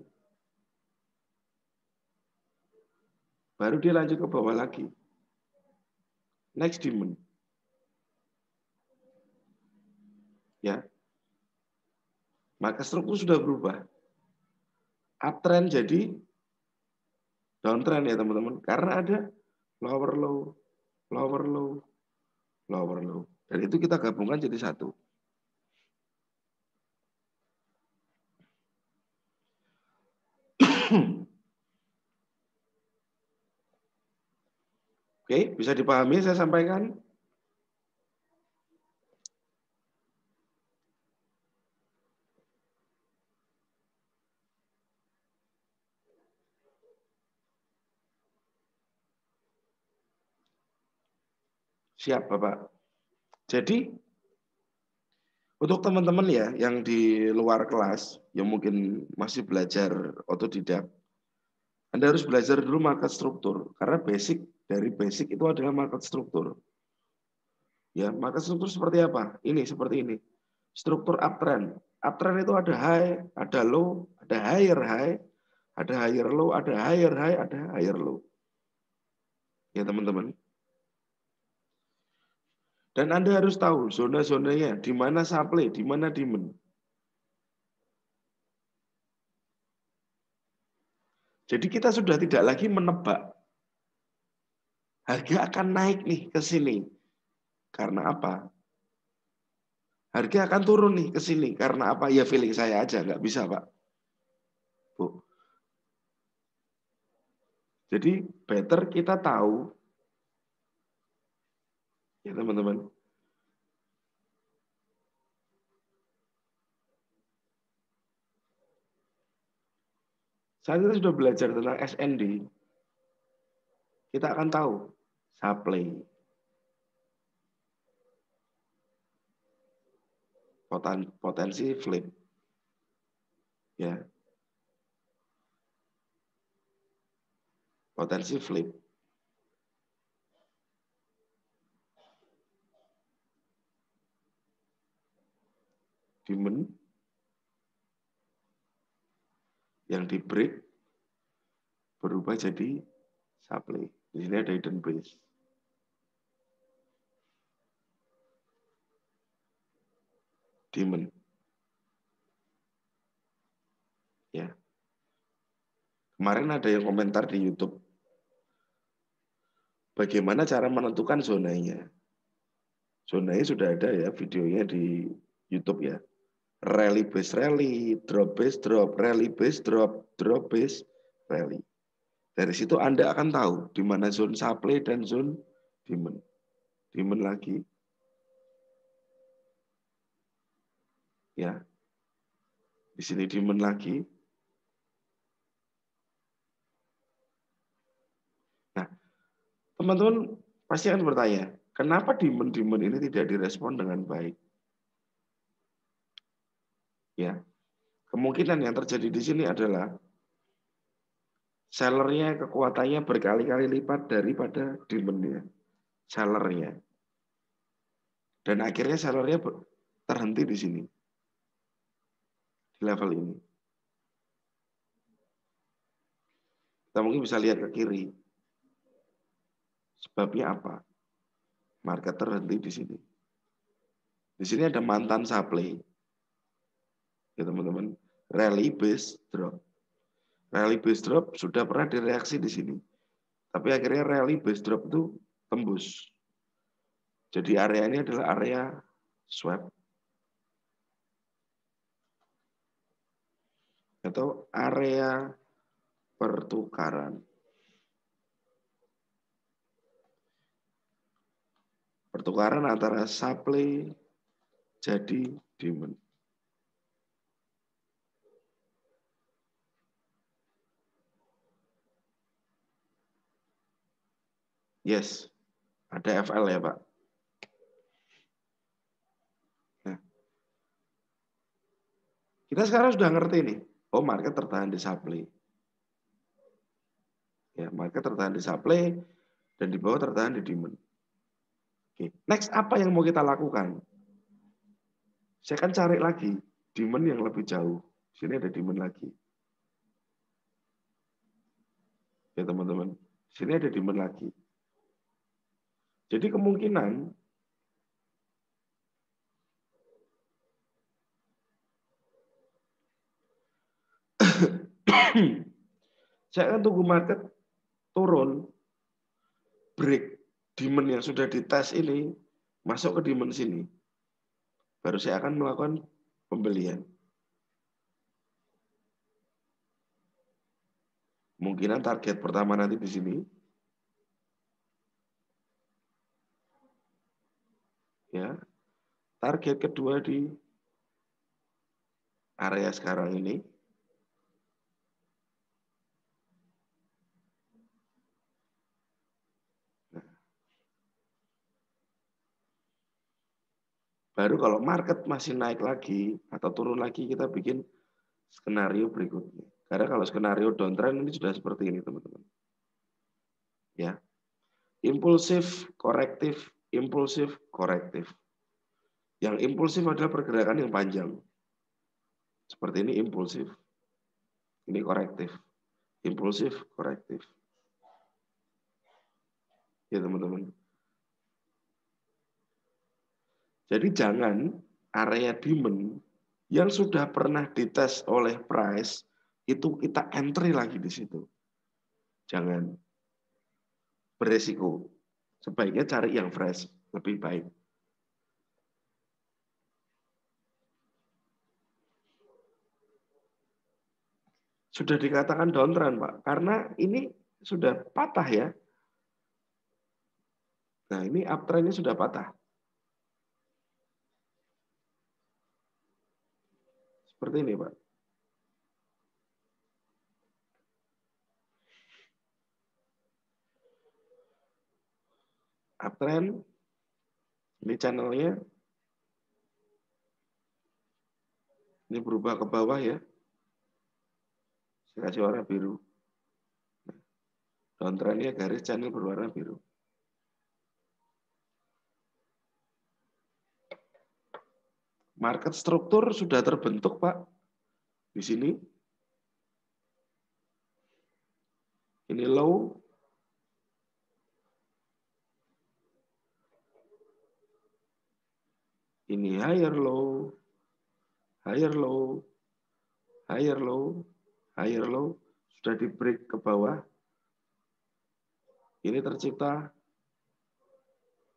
Baru dia lanjut ke bawah lagi. Next demand. Ya. Maka struktur sudah berubah. Uptrend jadi downtrend ya teman-teman. Karena ada lower low, lower low, lower low. Dan itu kita gabungkan jadi satu. Oke, bisa dipahami saya sampaikan? Siap, Bapak. Jadi, untuk teman-teman ya yang di luar kelas, yang mungkin masih belajar otodidak, Anda harus belajar dulu market struktur. Karena dari basic itu adalah market struktur. Ya, market struktur seperti apa? Ini, seperti ini. Struktur uptrend. Uptrend itu ada high, ada low, ada higher high, ada higher low, ada higher high, ada higher low. Ya, teman-teman. Dan Anda harus tahu zona-zonanya, di mana supply, di mana demand. Jadi kita sudah tidak lagi menebak. Harga akan naik nih ke sini. Karena apa? Harga akan turun nih ke sini. Karena apa? Ya feeling saya aja, nggak bisa Pak. Bu. Jadi better kita tahu, ya teman-teman. Saat kita sudah belajar tentang SND, kita akan tahu supply. potensi flip. Ya. Potensi flip. Demand yang di break berubah jadi supply. Di sini ada hidden base. Demand. Ya. Kemarin ada yang komentar di YouTube. Bagaimana cara menentukan zonanya? Zonanya sudah ada ya videonya di YouTube ya. Rally base rally, drop base drop, rally base drop, drop base rally. Dari situ Anda akan tahu di mana zone supply dan zone demand. Demand lagi. Ya. Di sini demand lagi. Nah, teman-teman pasti akan bertanya, kenapa demand ini tidak direspon dengan baik? Ya. Kemungkinan yang terjadi di sini adalah sellernya kekuatannya berkali-kali lipat daripada demand-nya. Sellernya. Dan akhirnya sellernya terhenti di sini. Di level ini. Kita mungkin bisa lihat ke kiri. Sebabnya apa? Market terhenti di sini. Di sini ada mantan supply. Ya teman-teman. Rally base drop. Rally base drop sudah pernah direaksi di sini. Tapi akhirnya rally base drop itu tembus. Jadi area ini adalah area swap. Atau area pertukaran. Pertukaran antara supply jadi demand. Yes, ada FL ya Pak. Nah, kita sekarang sudah ngerti nih. Oh, market tertahan di supply. Ya, market tertahan di supply dan di bawah tertahan di demand. Oke, next apa yang mau kita lakukan? Saya akan cari lagi demand yang lebih jauh. Sini ada demand lagi. Ya teman-teman, sini ada demand lagi. Jadi kemungkinan saya akan tunggu market turun, break demand yang sudah dites ini, masuk ke demand sini. Baru saya akan melakukan pembelian. Kemungkinan target pertama nanti di sini. Ya. Target kedua di area sekarang ini. Nah. Baru kalau market masih naik lagi atau turun lagi, kita bikin skenario berikutnya. Karena kalau skenario downtrend ini sudah seperti ini, teman-teman. Ya. Impulsif, korektif, impulsif, korektif. Yang impulsif adalah pergerakan yang panjang. Seperti ini impulsif. Ini korektif. Impulsif, korektif. Ya, teman-teman. Jadi jangan area demand yang sudah pernah dites oleh price itu kita entry lagi di situ. Jangan, beresiko. Sebaiknya cari yang fresh, lebih baik. Sudah dikatakan downtrend, Pak, karena ini sudah patah ya. Nah, ini uptrendnya sudah patah. Seperti ini, Pak. Uptrend, ini channelnya. Ini berubah ke bawah ya. Saya kasih warna biru. Downtrendnya garis channel berwarna biru. Market struktur sudah terbentuk, Pak. Di sini. Ini low. Ini higher low. Higher low. Higher low. Higher low. Sudah di break ke bawah. Ini tercipta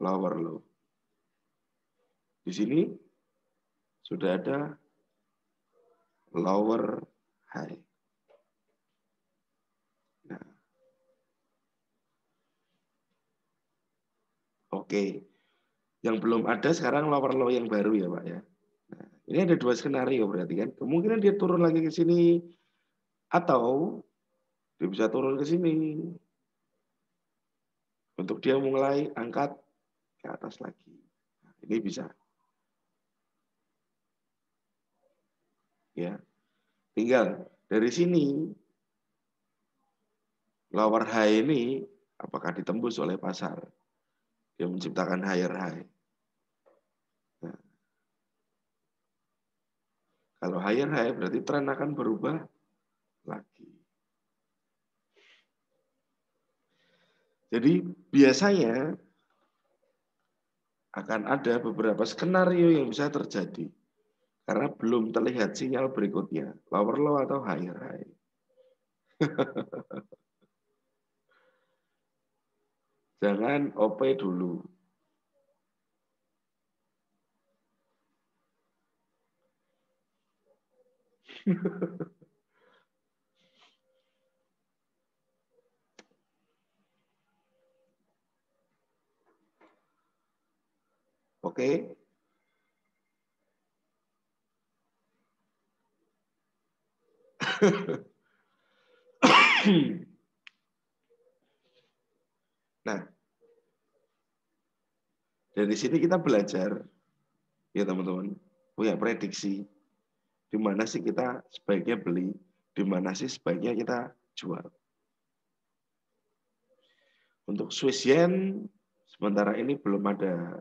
lower low. Di sini sudah ada lower high. Nah. Oke. Yang belum ada sekarang lower low yang baru ya, Pak ya. Nah, ini ada dua skenario berarti kan. Kemungkinan dia turun lagi ke sini atau dia bisa turun ke sini. Untuk dia mulai angkat ke atas lagi. Nah, ini bisa. Ya. Tinggal dari sini lower high ini apakah ditembus oleh pasar? Dia menciptakan higher high. Nah, kalau higher high berarti tren akan berubah lagi. Jadi biasanya akan ada beberapa skenario yang bisa terjadi karena belum terlihat sinyal berikutnya, lower low atau higher high. Jangan OP dulu. Oke. Nah, dari sini kita belajar, ya teman-teman, punya prediksi, di mana sih kita sebaiknya beli, di mana sih sebaiknya kita jual. Untuk Swiss yen, sementara ini belum ada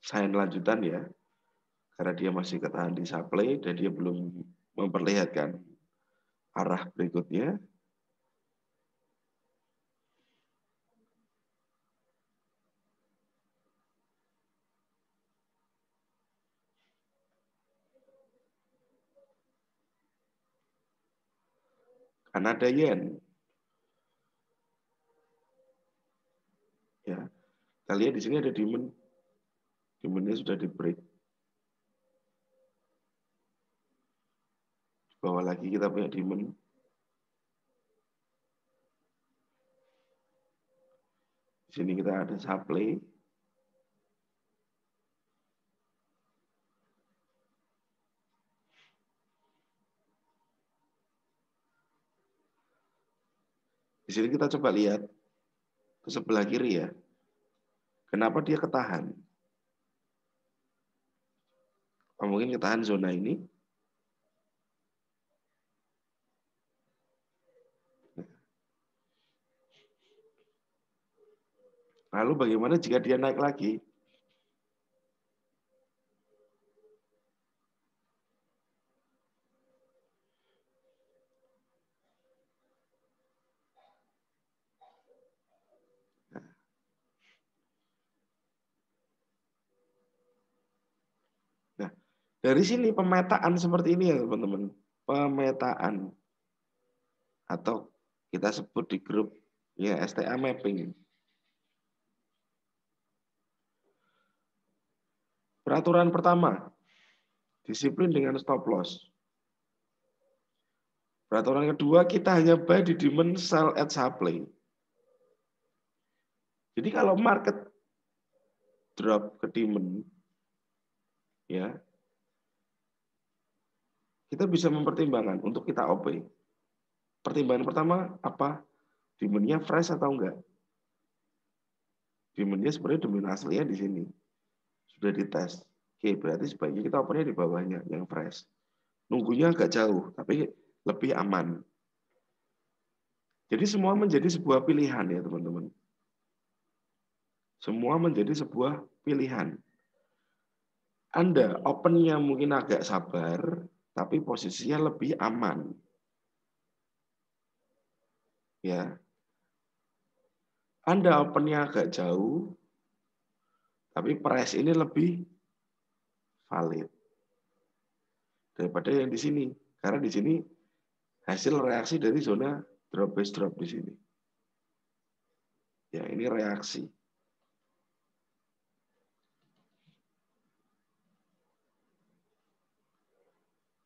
sign lanjutan ya, karena dia masih ketahan di supply dan dia belum memperlihatkan arah berikutnya. Kanada yen. Ya. Kita lihat di sini ada demand. Demand-nya sudah di break. Di bawah lagi kita punya demand. Di sini kita ada supply. Di sini kita coba lihat ke sebelah kiri ya. Kenapa dia ketahan? Mungkin ketahan zona ini. Lalu bagaimana jika dia naik lagi? Nah, dari sini pemetaan seperti ini ya teman-teman. Pemetaan. Atau kita sebut di grup ya STA mapping. Peraturan pertama, disiplin dengan stop loss. Peraturan kedua, kita hanya buy di demand, sell at supply. Jadi kalau market drop ke demand, ya, kita bisa mempertimbangkan untuk kita OP. Pertimbangan pertama apa? Demand-nya fresh atau enggak? Demand-nya sebenarnya demand aslinya di sini. Sudah dites. Oke, berarti sebaiknya kita opernya di bawahnya, yang fresh. Nunggunya agak jauh, tapi lebih aman. Jadi semua menjadi sebuah pilihan ya teman-teman. Semua menjadi sebuah pilihan. Anda opennya mungkin agak sabar, tapi posisinya lebih aman. Ya, Anda opennya agak jauh, tapi price ini lebih valid daripada yang di sini. Karena di sini hasil reaksi dari zona drop base drop di sini. Ya, ini reaksi.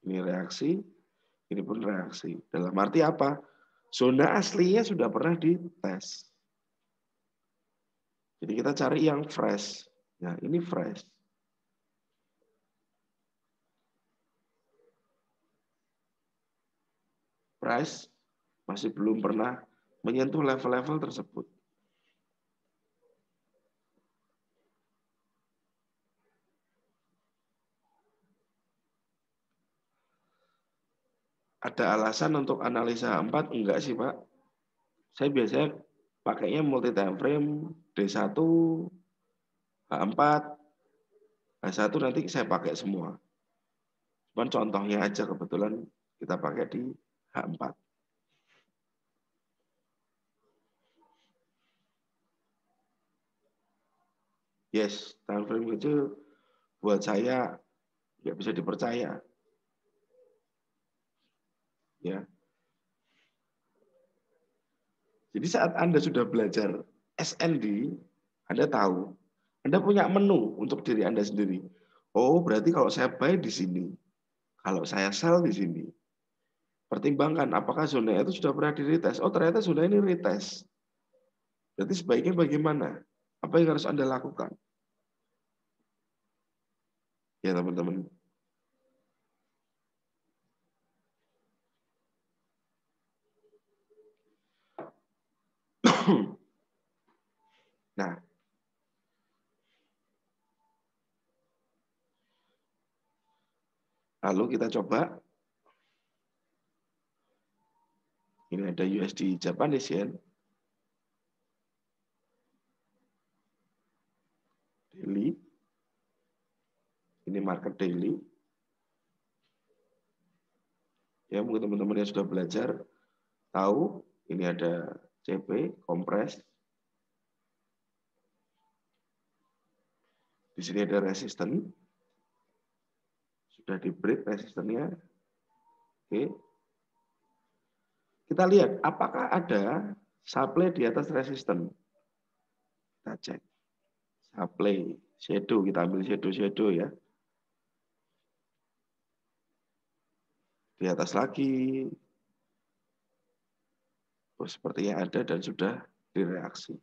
Ini reaksi, ini pun reaksi. Dalam arti apa? Zona aslinya sudah pernah dites. Jadi kita cari yang fresh. Nah, ini fresh. Price masih belum pernah menyentuh level-level tersebut. Ada alasan untuk analisa 4? Enggak sih, Pak. Saya biasanya pakainya multi time frame D1, H4, H1 nanti saya pakai semua. Cuman contohnya aja kebetulan kita pakai di H4. Yes, time frame itu buat saya nggak bisa dipercaya. Ya. Jadi saat Anda sudah belajar SND, Anda tahu, Anda punya menu untuk diri Anda sendiri. Oh, berarti kalau saya buy di sini, kalau saya sell di sini, pertimbangkan apakah zona itu sudah pernah di retest. Oh, ternyata zona ini retest. Berarti sebaiknya bagaimana? Apa yang harus Anda lakukan? Ya, teman-teman. Nah, lalu kita coba. Ini ada USD Japanese Yen. Daily. Ini market daily. Ya, mungkin teman-teman yang sudah belajar tahu ini ada CP, kompres. Di sini ada resisten. Sudah di break resistennya. Oke. Kita lihat apakah ada supply di atas resisten. Kita cek. Supply, shadow, kita ambil shadow ya. Di atas lagi. Oh, sepertinya ada dan sudah direaksi.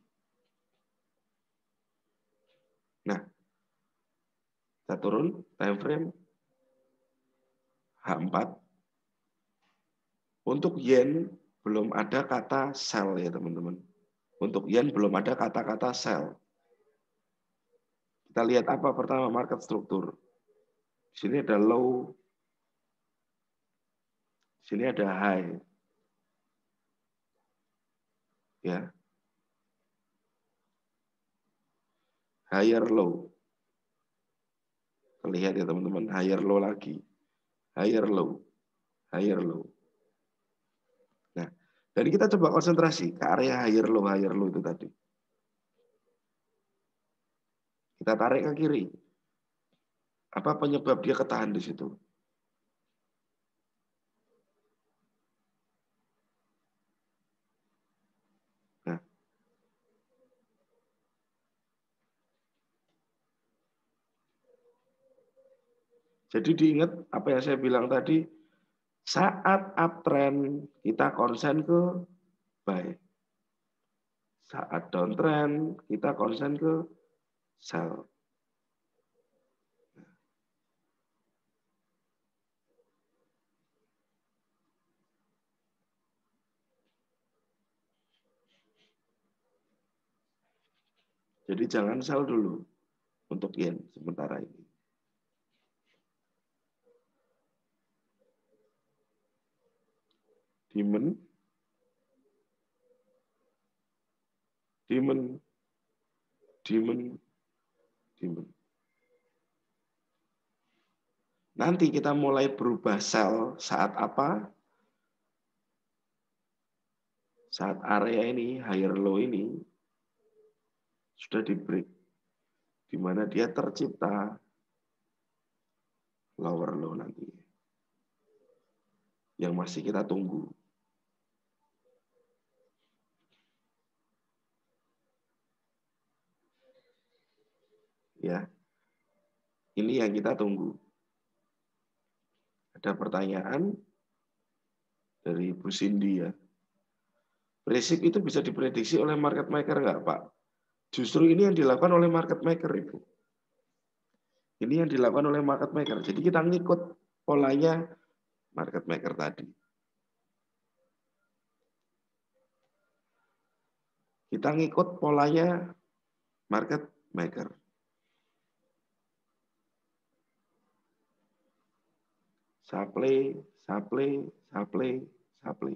Nah, kita turun time frame H4. Untuk yen belum ada kata sell ya teman-teman. Untuk yen belum ada kata-kata sell. Kita lihat apa pertama, market struktur. Di sini ada low, di sini ada high. Ya. Higher low. Terlihat ya teman-teman, higher low lagi. Higher low. Higher low. Nah, jadi kita coba konsentrasi ke area higher low itu tadi. Kita tarik ke kiri. Apa penyebab dia ketahan di situ? Nah, jadi diingat apa yang saya bilang tadi, saat uptrend kita konsen ke buy. Saat downtrend kita konsen ke sell. Jadi jangan sell dulu untuk yen sementara ini. demand, demand, demand, demand. Nanti kita mulai berubah sell saat apa? Saat area ini, higher low ini, sudah di break. Di mana dia tercipta lower low nanti. Yang masih kita tunggu. Ya. Ini yang kita tunggu. Ada pertanyaan dari Bu Cindy ya. Prinsip itu bisa diprediksi oleh market maker nggak, Pak? Justru ini yang dilakukan oleh market maker, Ibu. Ini yang dilakukan oleh market maker. Jadi kita ngikut polanya market maker tadi. Kita ngikut polanya market maker. Supply, supply, supply, supply.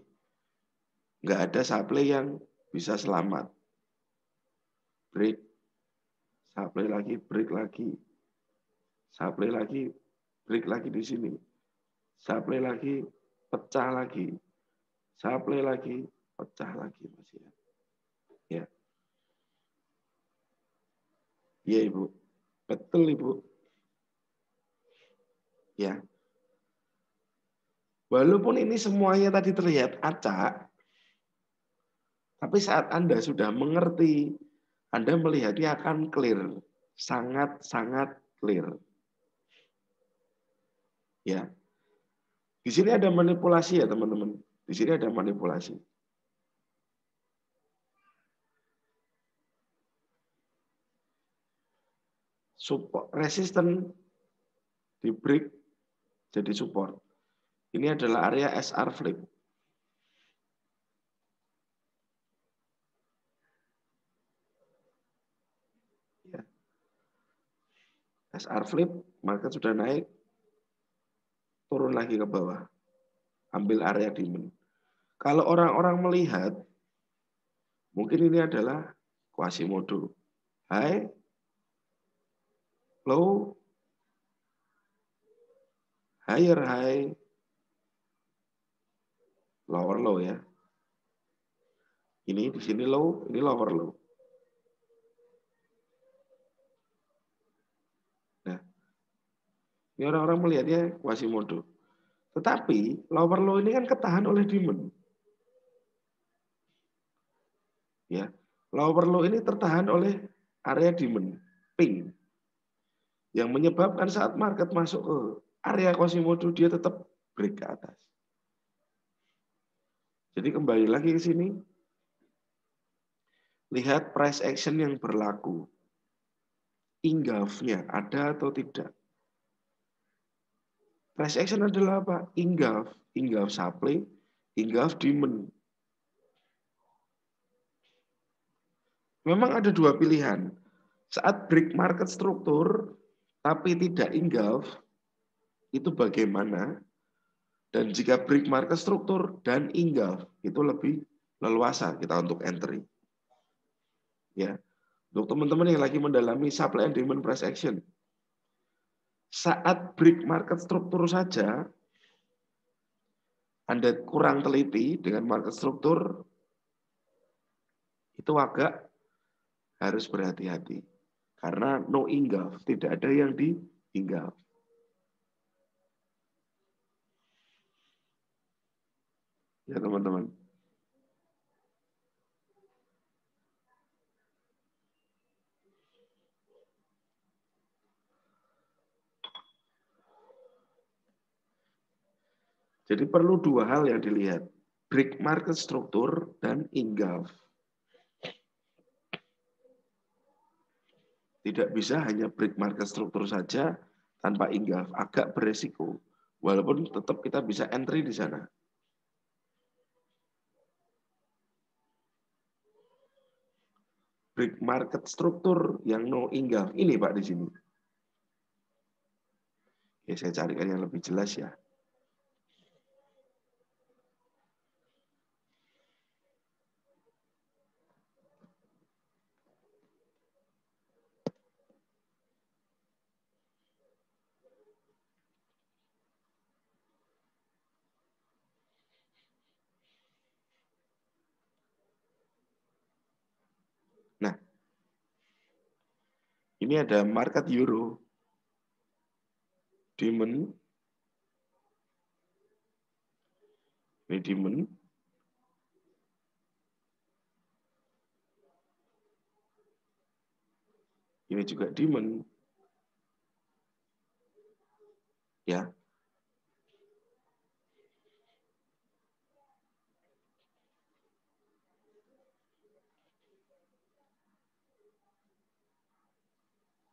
Nggak ada supply yang bisa selamat. Break, supply lagi, break lagi. Supply lagi, break lagi di sini. Supply lagi, pecah lagi. Supply lagi, pecah lagi. Masih ya. Iya, Ibu. Betul, Ibu. Ya. Walaupun ini semuanya tadi terlihat acak, tapi saat Anda sudah mengerti, Anda melihatnya akan clear. Sangat-sangat clear. Ya. Di sini ada manipulasi ya, teman-teman. Di sini ada manipulasi. Support, resisten di break jadi support. Ini adalah area SR flip. Ya. SR flip, market sudah naik, turun lagi ke bawah. Ambil area demand. Kalau orang-orang melihat, mungkin ini adalah Quasimodo. High, low, higher high, lower low ya. Ini di sini low, ini lower low. Nah, ini orang-orang melihatnya Quasimodo. Tetapi lower low ini kan ketahan oleh demand. Ya, lower low ini tertahan oleh area demand, pink. Yang menyebabkan saat market masuk ke area Quasimodo dia tetap break ke atas. Jadi kembali lagi ke sini. Lihat price action yang berlaku. Engulf-nya ada atau tidak. Price action adalah apa? Engulf. Engulf supply, engulf demand. Memang ada dua pilihan. Saat break market struktur, tapi tidak engulf, itu bagaimana? Dan jika break market struktur dan engulf, itu lebih leluasa kita untuk entry. Ya, untuk teman-teman yang lagi mendalami supply and demand price action, saat break market struktur saja, Anda kurang teliti dengan market struktur, itu agak harus berhati-hati. Karena no engulf, tidak ada yang di engulf. Ya teman-teman. Jadi perlu dua hal yang dilihat. Break market struktur dan engulf. Tidak bisa hanya break market struktur saja tanpa engulf. Agak beresiko. Walaupun tetap kita bisa entry di sana. Break market struktur yang no engulf. Ini Pak di sini. Ya, saya carikan yang lebih jelas ya. Ini ada market euro. Demand. Ini demand. Ini juga demand. Ya.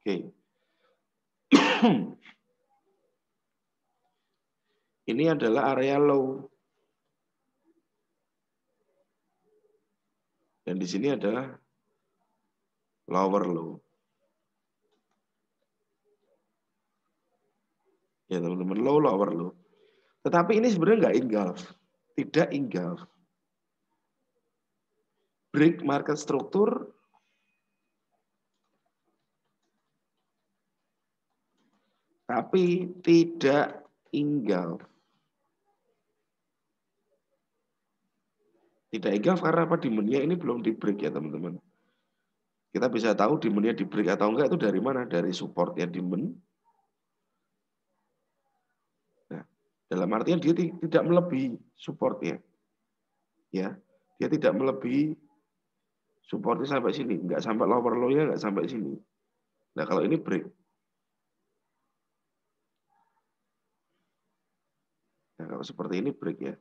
Oke. Ini adalah area low. Dan di sini adalah lower low. Ya teman-teman, low, lower low. Tetapi ini sebenarnya nggak engulf. Tidak engulf. Break market struktur. Tapi tidak engulf. Tidak engulf karena apa? Demand-nya ini belum di break ya teman-teman. Kita bisa tahu demand-nya di break atau enggak itu dari mana? Dari support-nya demand. Nah, dalam artian dia tidak melebihi support-nya. Ya, dia tidak melebihi supportnya sampai sini, nggak sampai lower low-nya, nggak sampai sini. Nah, kalau ini break. Nah, kalau seperti ini break ya.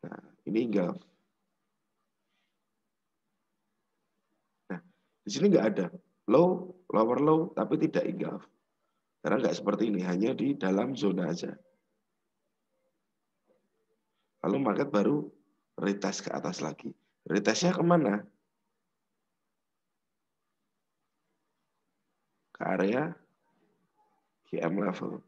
Nah, ini engulf. Nah, di sini nggak ada low, lower low, tapi tidak engulf. Karena nggak seperti ini, hanya di dalam zona aja. Lalu market baru retest ke atas lagi. Retestnya kemana? Ke area GM level.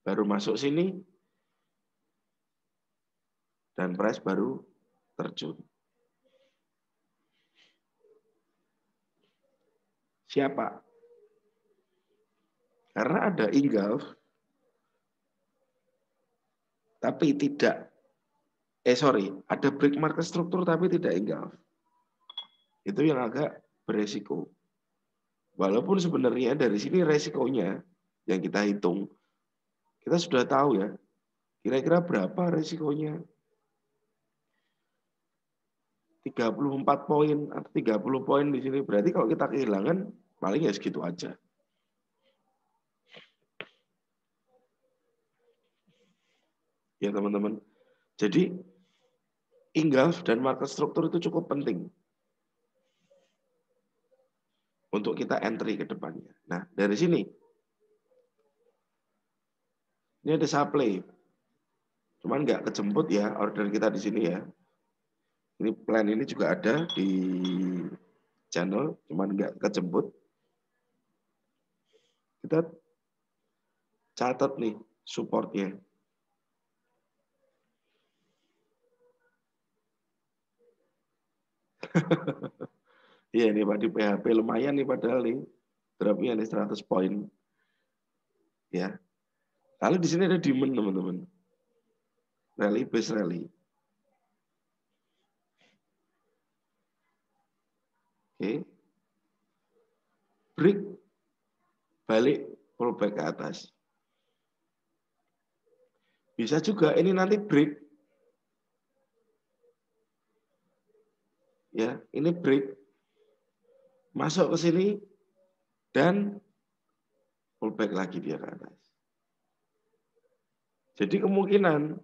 Baru masuk sini, dan price baru terjun. Siapa? Karena ada engulf, tapi tidak, ada break market struktur tapi tidak engulf. Itu yang agak beresiko. Walaupun sebenarnya dari sini resikonya yang kita hitung, kita sudah tahu ya, kira-kira berapa resikonya. 34 poin atau 30 poin di sini. Berarti kalau kita kehilangan, paling ya segitu aja. Ya teman-teman. Jadi, engulf dan market struktur itu cukup penting untuk kita entry ke depannya. Nah, dari sini, ini ada supply. Cuman nggak kejemput ya order kita di sini ya. Ini plan ini juga ada di channel, cuman nggak kejemput. Kita catat nih supportnya. Iya nih Pak, di PHP lumayan nih padahal nih. Dropnya nih 100 poin. Ya. Lalu di sini ada demand teman-teman. Rally base rally. Oke. Break balik pullback ke atas. Bisa juga ini nanti break. Ya, ini break. Masuk ke sini dan pullback lagi dia ke atas. Jadi kemungkinan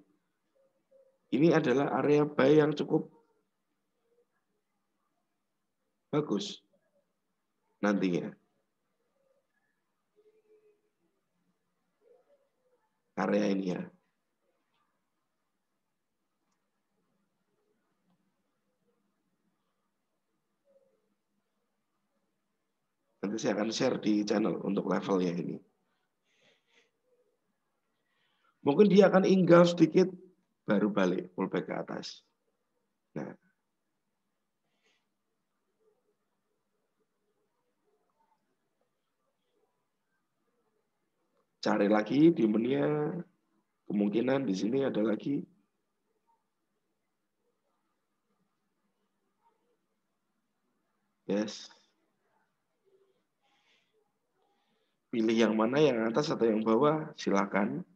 ini adalah area buy yang cukup bagus nantinya. Area ini ya. Nanti saya akan share di channel untuk levelnya ini. Mungkin dia akan engulf sedikit, baru balik pullback ke atas. Nah, cari lagi demand-nya. Kemungkinan di sini ada lagi. Yes. Pilih yang mana, yang atas atau yang bawah, silakan.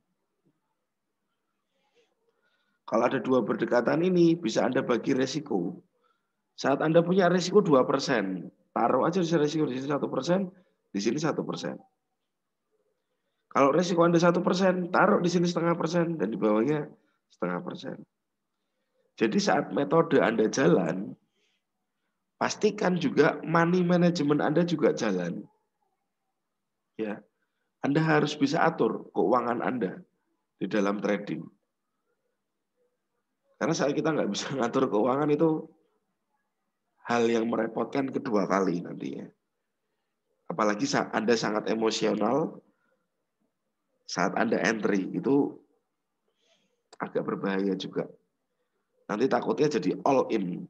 Kalau ada dua berdekatan ini, bisa Anda bagi resiko. Saat Anda punya resiko 2%, taruh aja resiko di sini 1%, di sini 1%. Kalau resiko Anda 1%, taruh di sini 0,5%, dan di bawahnya 0,5%. Jadi saat metode Anda jalan, pastikan juga money management Anda juga jalan. Ya, Anda harus bisa atur keuangan Anda di dalam trading. Karena saat kita nggak bisa ngatur keuangan itu hal yang merepotkan kedua kali nantinya. Apalagi saat Anda sangat emosional, saat Anda entry, itu agak berbahaya juga. Nanti takutnya jadi all in.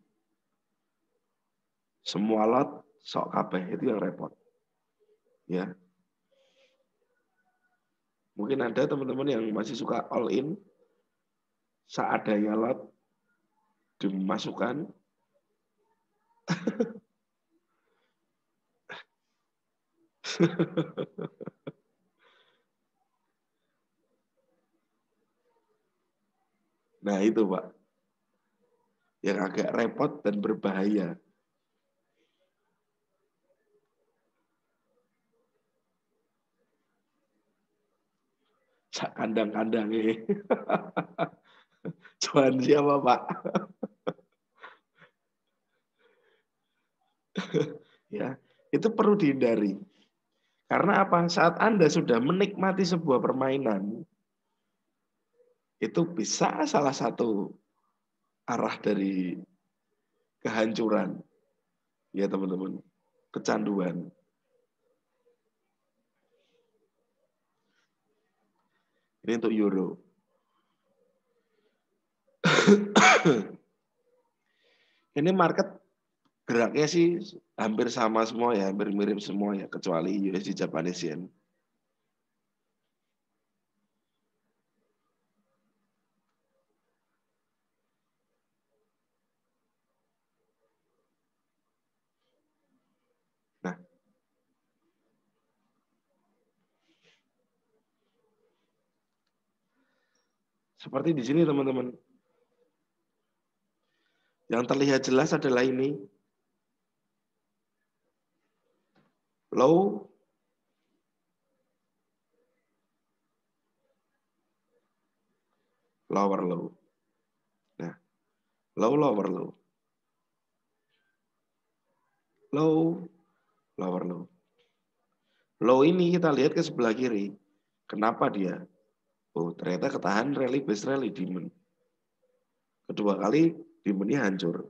Semua lot, sok kabeh, itu yang repot. Ya. Mungkin ada teman-teman yang masih suka all in, seadanya lot dimasukkan. Nah itu Pak, yang agak repot dan berbahaya. Kandang-kandangnya. Cuan siapa Pak? Ya, itu perlu dihindari. Karena apa? Saat Anda sudah menikmati sebuah permainan, itu bisa salah satu arah dari kehancuran. Ya teman-teman, kecanduan. Ini untuk euro. Ini market geraknya sih hampir sama semua ya, hampir mirip semua ya, kecuali USD Japanese Yen. Nah, seperti di sini teman-teman. Yang terlihat jelas adalah ini. Low, lower low. Nah, low, lower low. Low, lower low. Low ini kita lihat ke sebelah kiri. Kenapa dia? Oh, ternyata ketahan rally base rally demand. Kedua kali demandnya hancur.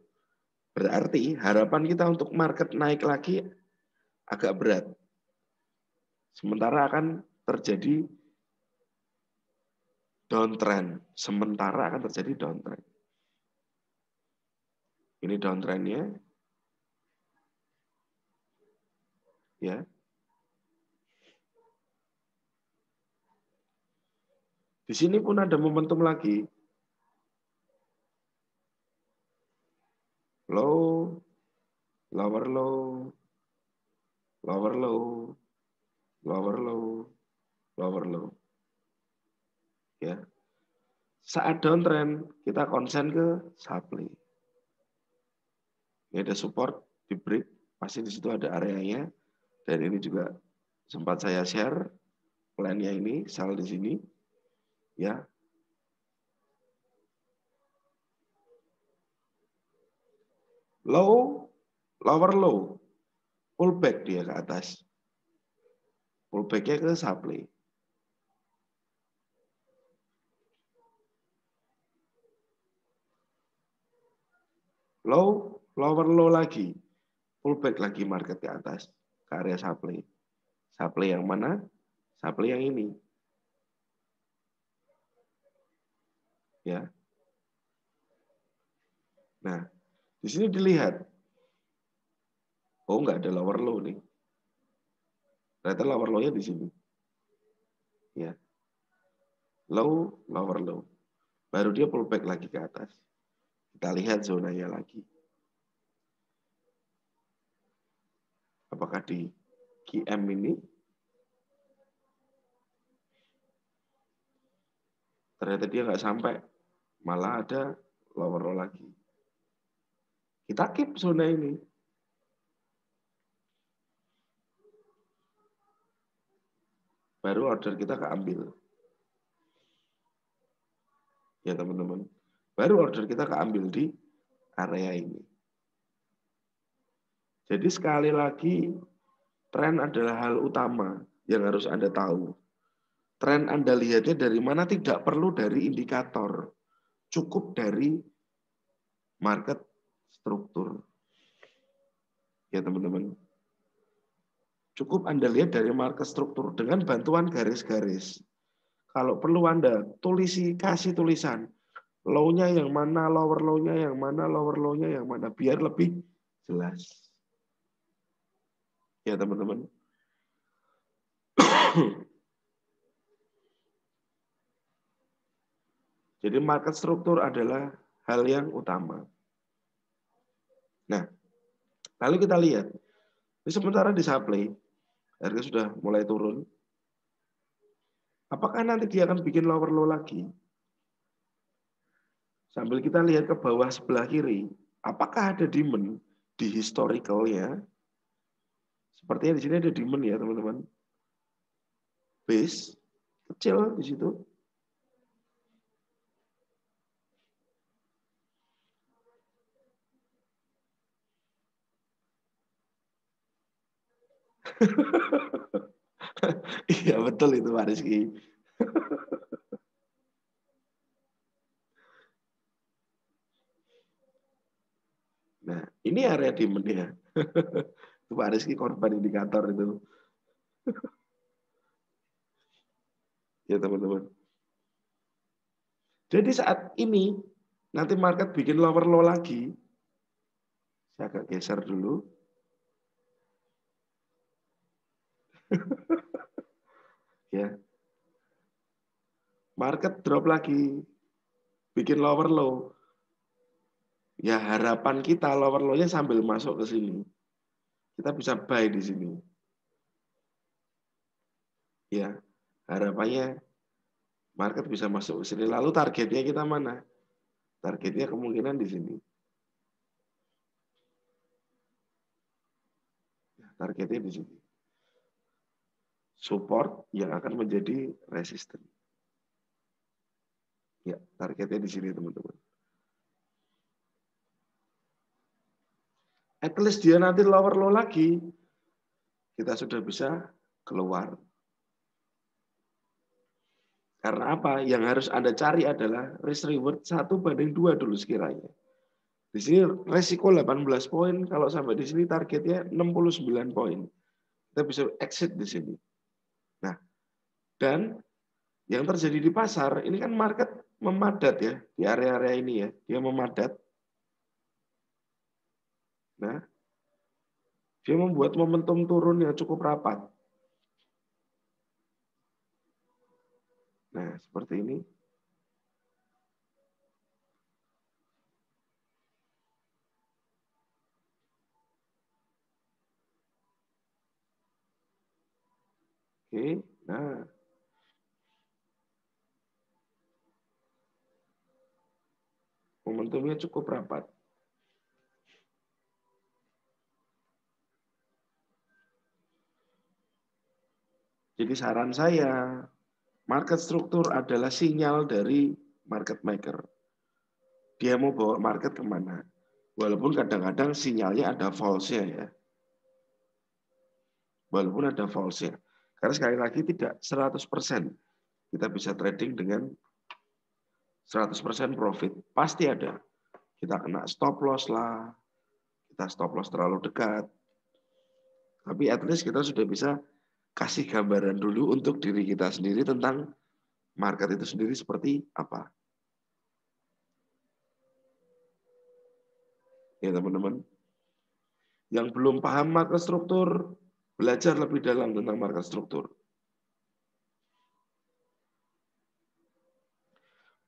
Berarti harapan kita untuk market naik lagi agak berat. Sementara akan terjadi downtrend. Sementara akan terjadi downtrend. Ini downtrendnya. Ya. Di sini pun ada momentum lagi. Low, lower low, lower low, lower low, lower low. Ya. Saat downtrend, kita konsen ke supply. Ini ada support di break, pasti di situ ada areanya. Dan ini juga sempat saya share plan-nya ini, sell di sini. Ya. Low, lower low, pullback dia ke atas. Pullback-nya ke supply. Low, lower low lagi. Pullback lagi market ke atas. Ke area supply. Supply yang mana? Supply yang ini. Ya. Nah, di sini dilihat. Oh, nggak ada lower low nih. Ternyata lower low-nya di sini. Ya. low, lower low. Baru dia pullback lagi ke atas. Kita lihat zonanya lagi. Apakah di QM ini ternyata dia nggak sampai, malah ada lower low lagi. Kita keep zona ini. Baru order kita keambil. Ya teman-teman. Baru order kita keambil di area ini. Jadi sekali lagi, tren adalah hal utama yang harus Anda tahu. Tren Anda lihatnya dari mana tidak perlu dari indikator. Cukup dari market struktur. Ya teman-teman. Cukup Anda lihat dari market struktur dengan bantuan garis-garis. Kalau perlu Anda kasih tulisan. Low-nya yang mana, lower low-nya yang mana, lower low-nya yang mana. Biar lebih jelas. Ya teman-teman. Jadi market struktur adalah hal yang utama. Nah, lalu kita lihat. Sementara di supply, harga sudah mulai turun. Apakah nanti dia akan bikin lower low lagi? Sambil kita lihat ke bawah sebelah kiri, apakah ada demand di historicalnya? Sepertinya di sini ada demand ya teman-teman. Base kecil di situ. Iya betul itu Pak Rizky. Nah ini area demand ya. Itu Pak Rizky korban indikator itu. Ya teman-teman. Jadi saat ini nanti market bikin lower low lagi. Saya agak geser dulu. Ya. Market drop lagi. Bikin lower low. Ya harapan kita lower low-nya sambil masuk ke sini. Kita bisa buy di sini. Ya, harapannya market bisa masuk ke sini. Lalu targetnya kita mana? Targetnya kemungkinan di sini. Targetnya di sini. Support yang akan menjadi resisten. Ya, targetnya di sini teman-teman. At least dia nanti lower low lagi, kita sudah bisa keluar. Karena apa? Yang harus Anda cari adalah risk reward 1:2 dulu sekiranya. Di sini resiko 18 poin, kalau sampai di sini targetnya 69 poin. Kita bisa exit di sini. Nah, dan yang terjadi di pasar, ini kan market memadat ya, di area-area ini ya, dia memadat. Nah, dia membuat momentum turun yang cukup rapat. Nah, seperti ini. Oke, nah. Momentumnya cukup rapat. Jadi saran saya, market struktur adalah sinyal dari market maker. Dia mau bawa market kemana? Walaupun kadang-kadang sinyalnya ada false-nya ya. Walaupun ada false-nya. Karena sekali lagi tidak 100% kita bisa trading dengan 100% profit. Pasti ada. Kita kena stop loss lah. Kita stop loss terlalu dekat. Tapi at least kita sudah bisa kasih gambaran dulu untuk diri kita sendiri tentang market itu sendiri seperti apa. Ya teman-teman. Yang belum paham market struktur, belajar lebih dalam tentang market struktur.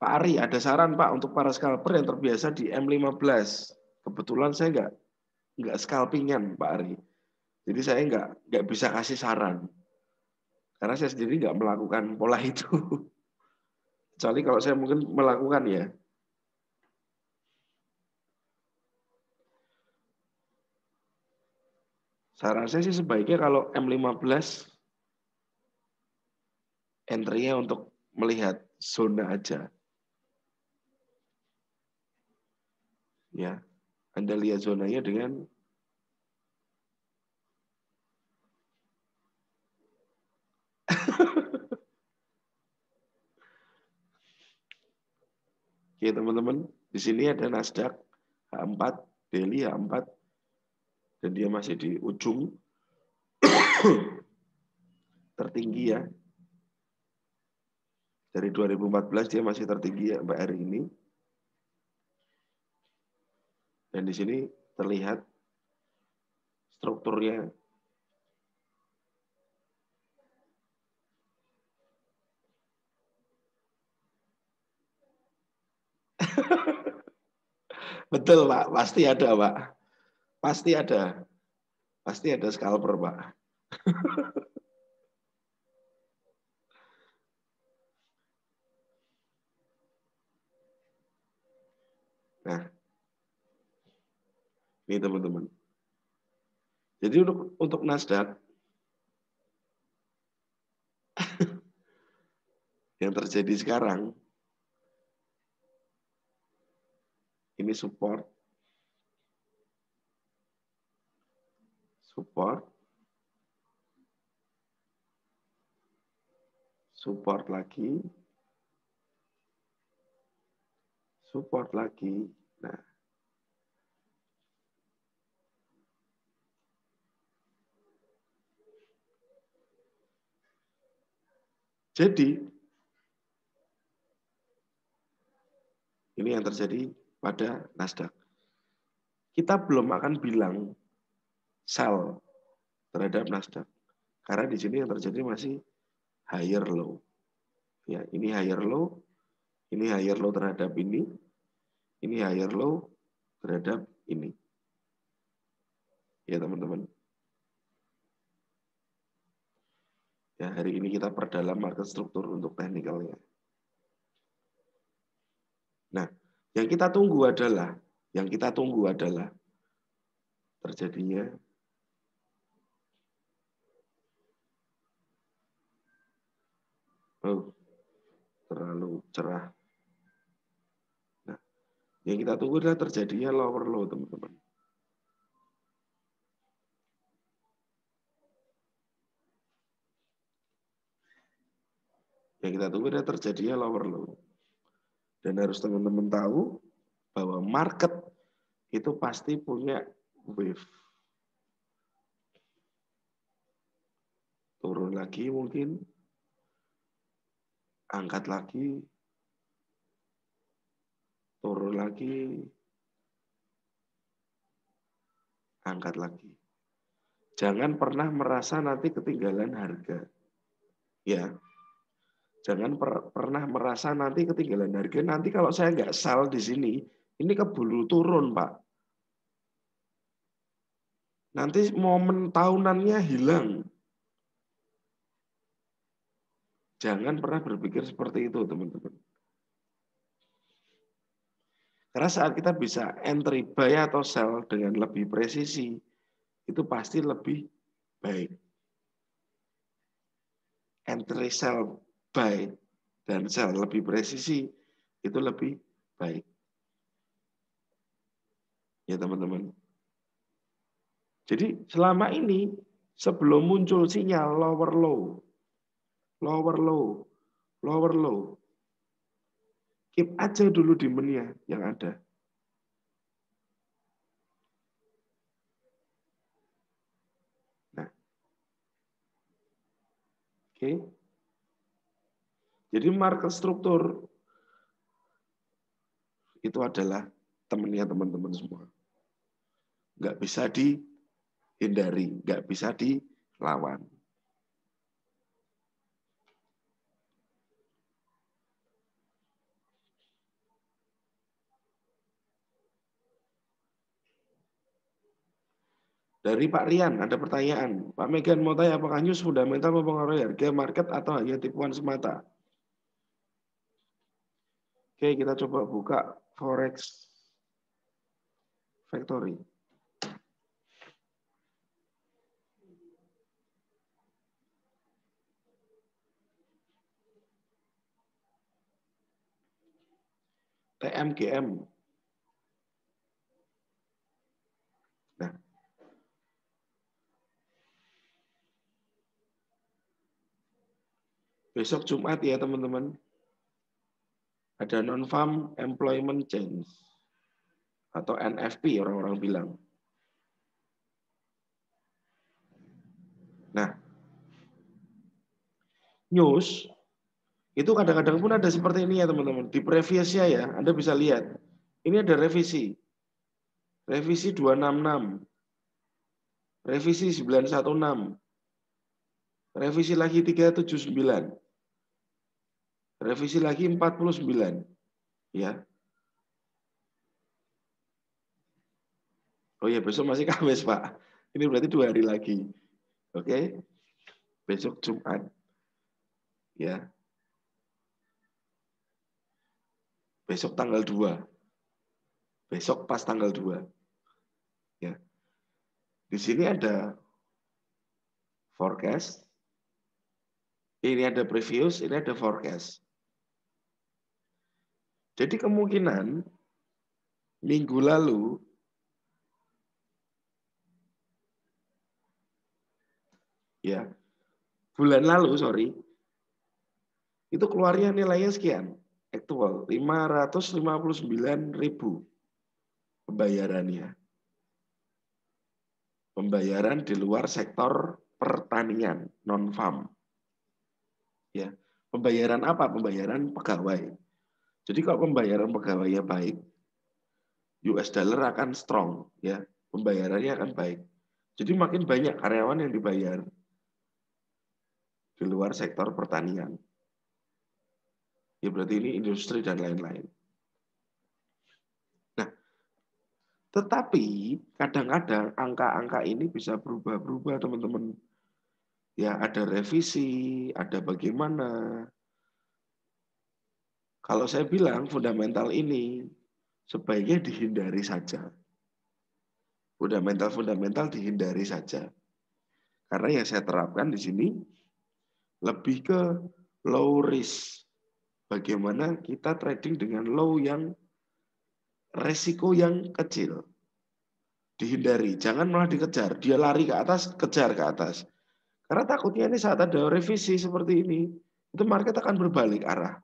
Pak Ari, ada saran Pak untuk para scalper yang terbiasa di M15. Kebetulan saya nggak scalpingan Pak Ari. Jadi saya nggak bisa kasih saran. Karena saya sendiri nggak melakukan pola itu. Kecuali kalau saya mungkin melakukan ya. Saran saya sih sebaiknya kalau M15 entry-nya untuk melihat zona aja. Ya, Anda lihat zonanya dengan Oke teman-teman, di sini ada Nasdaq H4, daily H4, dan dia masih di ujung tertinggi ya. Dari 2014 dia masih tertinggi ya Mbak hari ini. Dan di sini terlihat strukturnya. Betul Pak, pasti ada Pak. Pasti ada. Pasti ada scalper Pak. Nah, ini teman-teman. Jadi untuk Nasdaq yang terjadi sekarang ini support lagi, support lagi. Nah, jadi ini yang terjadi pada Nasdaq. Kita belum akan bilang sell terhadap Nasdaq. Karena di sini yang terjadi masih higher low. Ya, ini higher low terhadap ini higher low terhadap ini. Ya, teman-teman. Ya, hari ini kita perdalam market struktur untuk teknikalnya. Nah, yang kita tunggu adalah terjadinya terlalu cerah. Nah, yang kita tunggu adalah terjadinya lower low, teman-teman. Yang kita tunggu adalah terjadinya lower low. Dan harus teman-teman tahu bahwa market itu pasti punya wave. Turun lagi mungkin, angkat lagi, turun lagi, angkat lagi. Jangan pernah merasa nanti ketinggalan harga. Ya, jangan pernah merasa nanti ketinggalan harga. Nanti kalau saya nggak sell di sini, ini keburu turun, Pak. Nanti momen tahunannya hilang. Jangan pernah berpikir seperti itu, teman-teman. Karena saat kita bisa entry buy atau sell dengan lebih presisi, itu pasti lebih baik. Entry, sell, buy, dan sell lebih presisi, itu lebih baik. Ya teman-teman. Jadi selama ini, sebelum muncul sinyal lower low, keep aja dulu demand-nya yang ada. Nah, oke. Jadi market struktur itu adalah temannya teman-teman semua. Nggak bisa dihindari, nggak bisa dilawan. Dari Pak Rian ada pertanyaan. Pak Megan mau tanya apakah news fundamental mempengaruhi harga market atau hanya tipuan semata? Oke, kita coba buka Forex Factory. TMGM. Nah, besok Jumat ya teman-teman, ada non-farm employment change atau NFP orang-orang bilang. Nah, news itu kadang-kadang pun ada seperti ini ya teman-teman. Di previousnya ya, Anda bisa lihat. Ini ada revisi. Revisi 266. Revisi 916. Revisi lagi 379. Revisi lagi 49. Ya. Oh ya, besok masih Kamis, Pak. Ini berarti 2 hari lagi. Oke. Besok Jumat. Ya. Besok tanggal 2. Besok pas tanggal 2. Ya. Di sini ada forecast. Ini ada previous, ini ada forecast. Jadi kemungkinan minggu lalu ya, bulan lalu sorry, itu keluarnya nilainya sekian, aktual 559.000 pembayarannya. Pembayaran di luar sektor pertanian, non-farm. Ya, pembayaran apa? Pembayaran pegawai. Jadi kalau pembayaran pegawainya baik, US dollar akan strong, ya, pembayarannya akan baik. Jadi makin banyak karyawan yang dibayar di luar sektor pertanian. Ya berarti ini industri dan lain-lain. Nah, tetapi kadang-kadang angka-angka ini bisa berubah-berubah, teman-teman. Ya, ada revisi, ada bagaimana. Kalau saya bilang fundamental ini sebaiknya dihindari saja. Fundamental dihindari saja. Karena yang saya terapkan di sini lebih ke low risk. Bagaimana kita trading dengan low yang resiko yang kecil. Dihindari, jangan malah dikejar. Dia lari ke atas, kejar ke atas. Karena takutnya ini saat ada revisi seperti ini, itu market akan berbalik arah.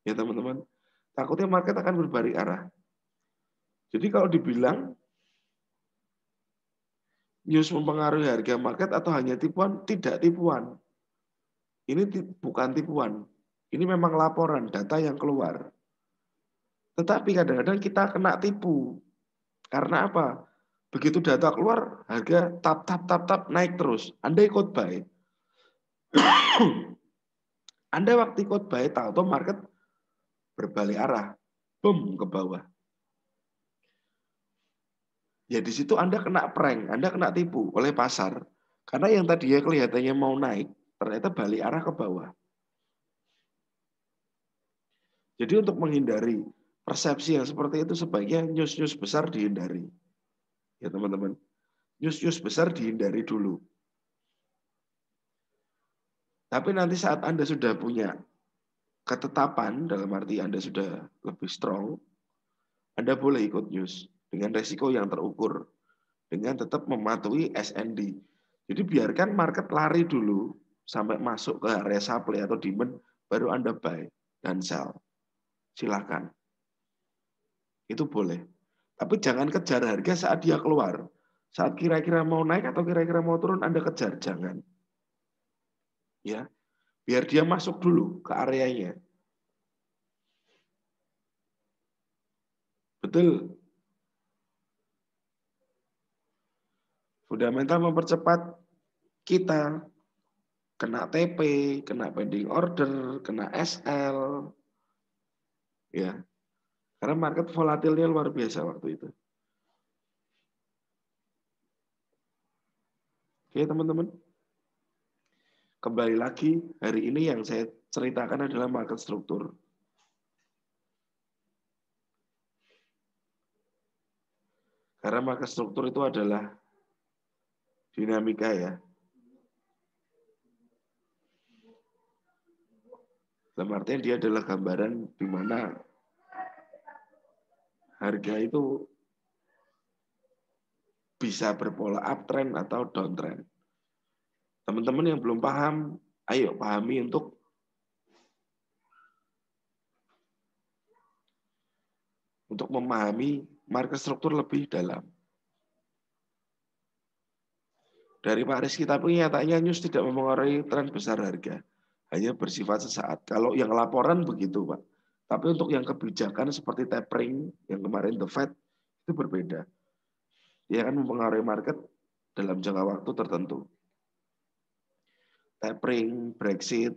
Ya teman-teman, takutnya market akan berbalik arah. Jadi kalau dibilang news mempengaruhi harga market atau hanya tipuan, tidak tipuan. Ini bukan tipuan. Ini memang laporan, data yang keluar. Tetapi kadang-kadang kita kena tipu. Karena apa? Begitu data keluar, harga tap naik terus. Anda ikut buy. Anda waktu ikut buy, tahu market berbalik arah. Boom, ke bawah. Ya di situ Anda kena prank, Anda kena tipu oleh pasar. Karena yang tadinya kelihatannya mau naik, ternyata balik arah ke bawah. Jadi untuk menghindari persepsi yang seperti itu sebaiknya news-news besar dihindari. Ya teman-teman. News-news besar dihindari dulu. Tapi nanti saat Anda sudah punya ketetapan, dalam arti Anda sudah lebih strong, Anda boleh ikut news dengan resiko yang terukur. Dengan tetap mematuhi SND. Jadi biarkan market lari dulu sampai masuk ke area supply atau demand, baru Anda buy dan sell. Silakan. Itu boleh. Tapi jangan kejar harga saat dia keluar. Saat kira-kira mau naik atau kira-kira mau turun, Anda kejar. Jangan. Ya, biar dia masuk dulu ke areanya. Betul. Fundamental mempercepat kita kena TP, kena pending order, kena SL. Ya. Karena market volatilnya luar biasa waktu itu. Oke, teman-teman. Kembali lagi, hari ini yang saya ceritakan adalah market struktur. Karena market struktur itu adalah dinamika ya. Dalam artian dia adalah gambaran di mana harga itu bisa berpola uptrend atau downtrend. Teman-teman yang belum paham, ayo pahami untuk memahami market struktur lebih dalam. Dari Pak Rizky, tapi nyatanya news tidak mempengaruhi tren besar harga. Hanya bersifat sesaat. Kalau yang laporan begitu, Pak. Tapi untuk yang kebijakan seperti tapering, yang kemarin The Fed, itu berbeda. Dia akan mempengaruhi market dalam jangka waktu tertentu. Tapering, Brexit,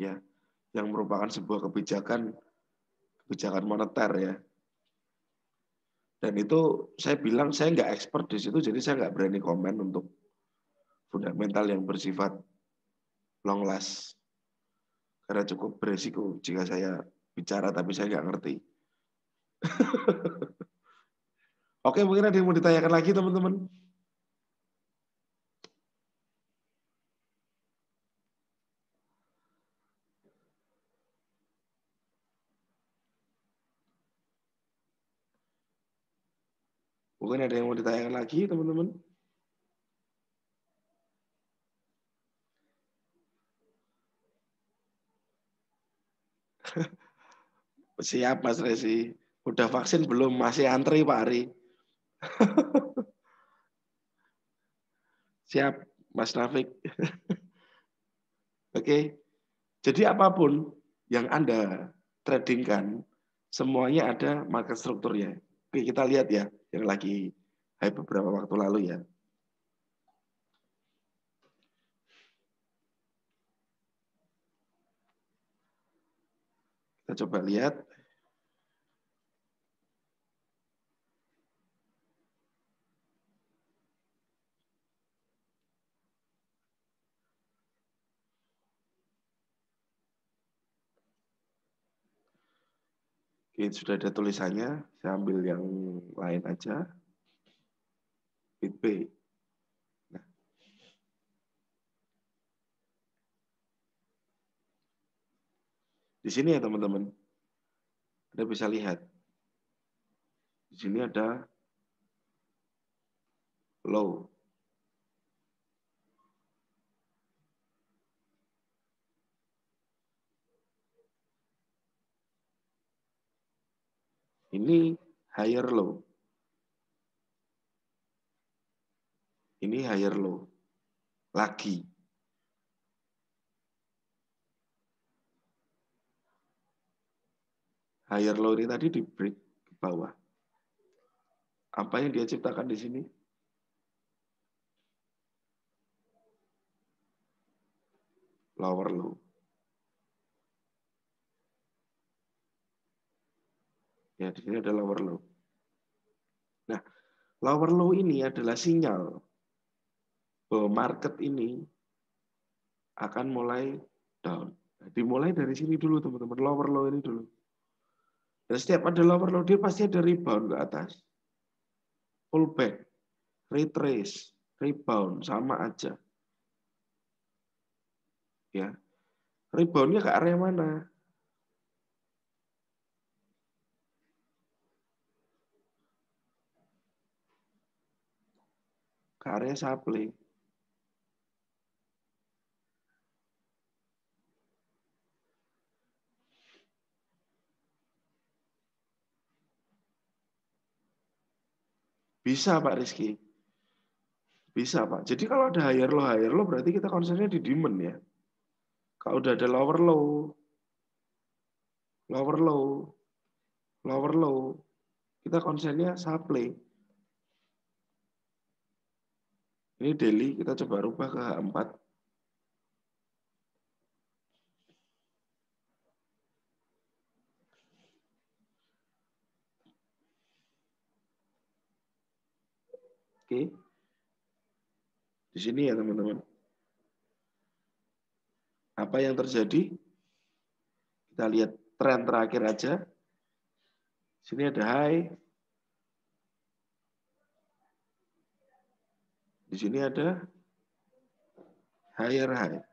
ya, yang merupakan sebuah kebijakan moneter ya. Dan itu saya bilang saya nggak expert di situ, jadi saya nggak berani komen untuk fundamental yang bersifat long last. Karena cukup beresiko jika saya bicara tapi saya nggak ngerti. Oke, mungkin ada yang mau ditanyakan lagi teman-teman. Mungkin ada yang mau ditanyakan lagi teman-teman. Siap Mas Resi. Udah vaksin belum? Masih antri Pak Ari. Siap Mas Nafik. Oke. Jadi apapun yang Anda tradingkan, semuanya ada market strukturnya. Oke, kita lihat ya yang lagi hype beberapa waktu lalu ya. Kita coba lihat. Oke, sudah ada tulisannya. Saya ambil yang lain aja. BitPay. Nah, di sini ya teman-teman. Anda bisa lihat. Di sini ada low. Ini higher low. Ini higher low. Lagi. Higher low ini tadi di break ke bawah. Apa yang dia ciptakan di sini? Lower low. Ya, di sini ada lower low. Nah, lower low ini adalah sinyal bahwa market ini akan mulai down. Nah, dimulai dari sini dulu teman-teman, lower low ini dulu. Dan setiap ada lower low, dia pasti ada rebound ke atas. Pullback, retrace, rebound, sama aja. Ya, reboundnya ke area mana? Ke area supply. Bisa Pak Rizky. Bisa Pak. Jadi kalau ada higher low berarti kita concernnya di demand ya. Kalau udah ada lower low, lower low, lower low, kita concernnya supply. Ini daily, kita coba rubah ke H4. Oke. Di sini ya teman-teman. Apa yang terjadi? Kita lihat tren terakhir aja. Sini ada high. Di sini ada higher high.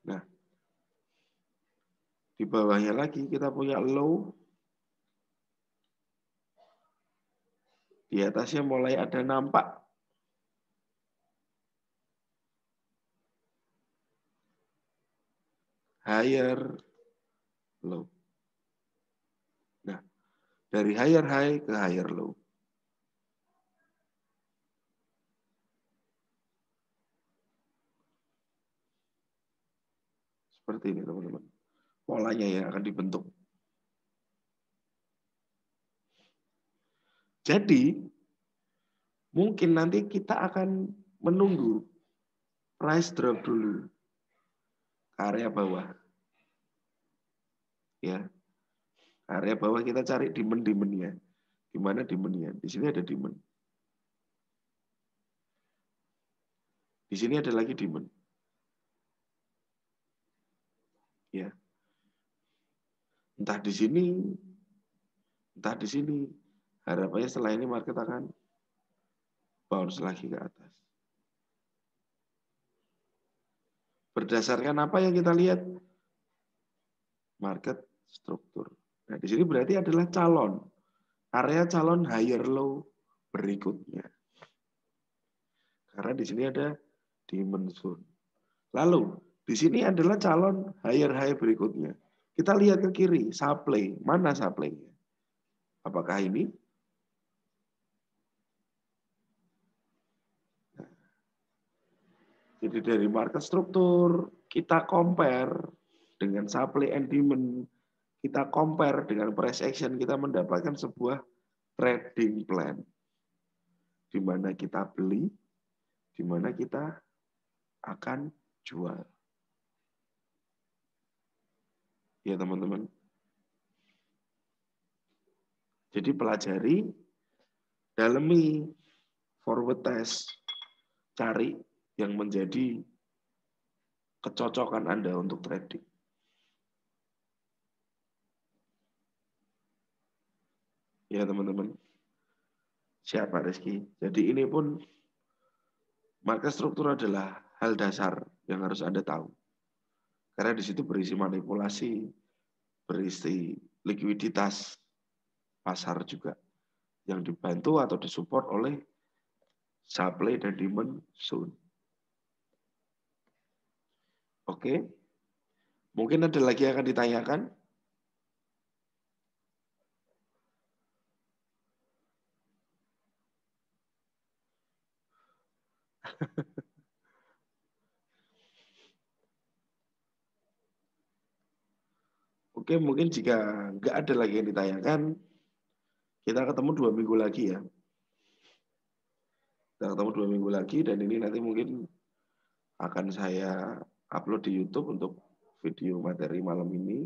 Nah, di bawahnya lagi kita punya low. Di atasnya mulai ada nampak higher low. Nah, dari higher high ke higher low. Seperti ini teman-teman. Polanya yang akan dibentuk. Jadi, mungkin nanti kita akan menunggu price drop dulu ke area bawah. Ya. Area bawah kita cari demand-demand-nya. Di mana demand-nya? Di sini ada demand. Di sini ada lagi demand. Ya. Entah di sini, entah di sini. Harapannya setelah ini market akan bounce lagi ke atas. Berdasarkan apa yang kita lihat? Market struktur. Nah, di sini berarti adalah calon. Area calon higher low berikutnya. Karena di sini ada demand zone. Lalu, di sini adalah calon higher high berikutnya. Kita lihat ke kiri, supply. Mana supply-nya? Apakah ini? Jadi dari market struktur, kita compare dengan supply and demand. Kita compare dengan price action, kita mendapatkan sebuah trading plan. Di mana kita beli, di mana kita akan jual. Ya teman-teman. Jadi pelajari, dalami, forward test, cari yang menjadi kecocokan Anda untuk trading. Ya teman-teman. Siapa Rizky? Jadi ini pun market struktur adalah hal dasar yang harus Anda tahu. Karena di situ berisi manipulasi, berisi likuiditas pasar juga yang dibantu atau disupport oleh supply dan demand zone. Oke. Mungkin ada lagi yang akan ditanyakan? Oke, mungkin jika nggak ada lagi yang ditanyakan, kita ketemu 2 minggu lagi ya. Kita ketemu 2 minggu lagi dan ini nanti mungkin akan saya upload di YouTube untuk video materi malam ini.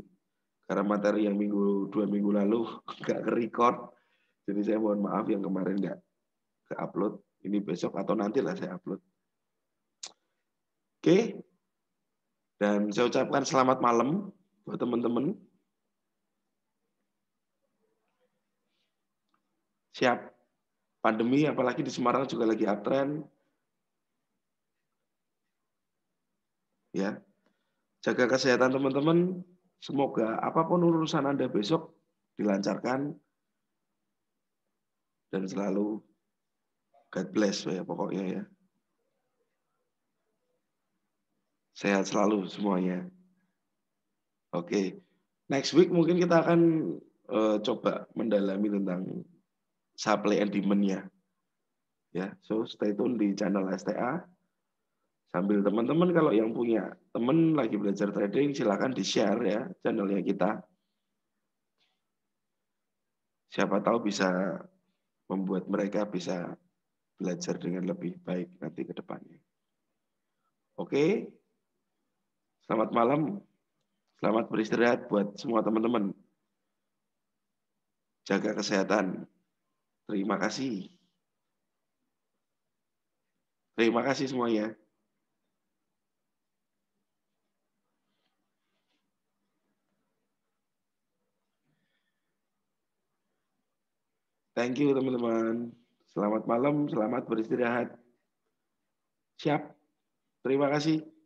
Karena materi yang 2 minggu lalu nggak ke-record. Jadi saya mohon maaf yang kemarin nggak ke-upload. Ini besok atau nanti lah saya upload. Oke. Dan saya ucapkan selamat malam buat teman-teman. Siap. Pandemi apalagi di Semarang juga lagi uptrend. Ya. Jaga kesehatan teman-teman. Semoga apapun urusan Anda besok dilancarkan dan selalu God bless ya pokoknya ya. Sehat selalu semuanya. Oke. Next week mungkin kita akan coba mendalami tentang supply and demand-nya. Ya, so stay tune di channel STA. Sambil teman-teman kalau yang punya teman lagi belajar trading, silakan di-share ya channelnya kita. Siapa tahu bisa membuat mereka bisa belajar dengan lebih baik nanti ke depannya. Oke, selamat malam, selamat beristirahat buat semua teman-teman. Jaga kesehatan. Terima kasih. Terima kasih semuanya. Thank you teman-teman. Selamat malam, selamat beristirahat. Siap. Terima kasih.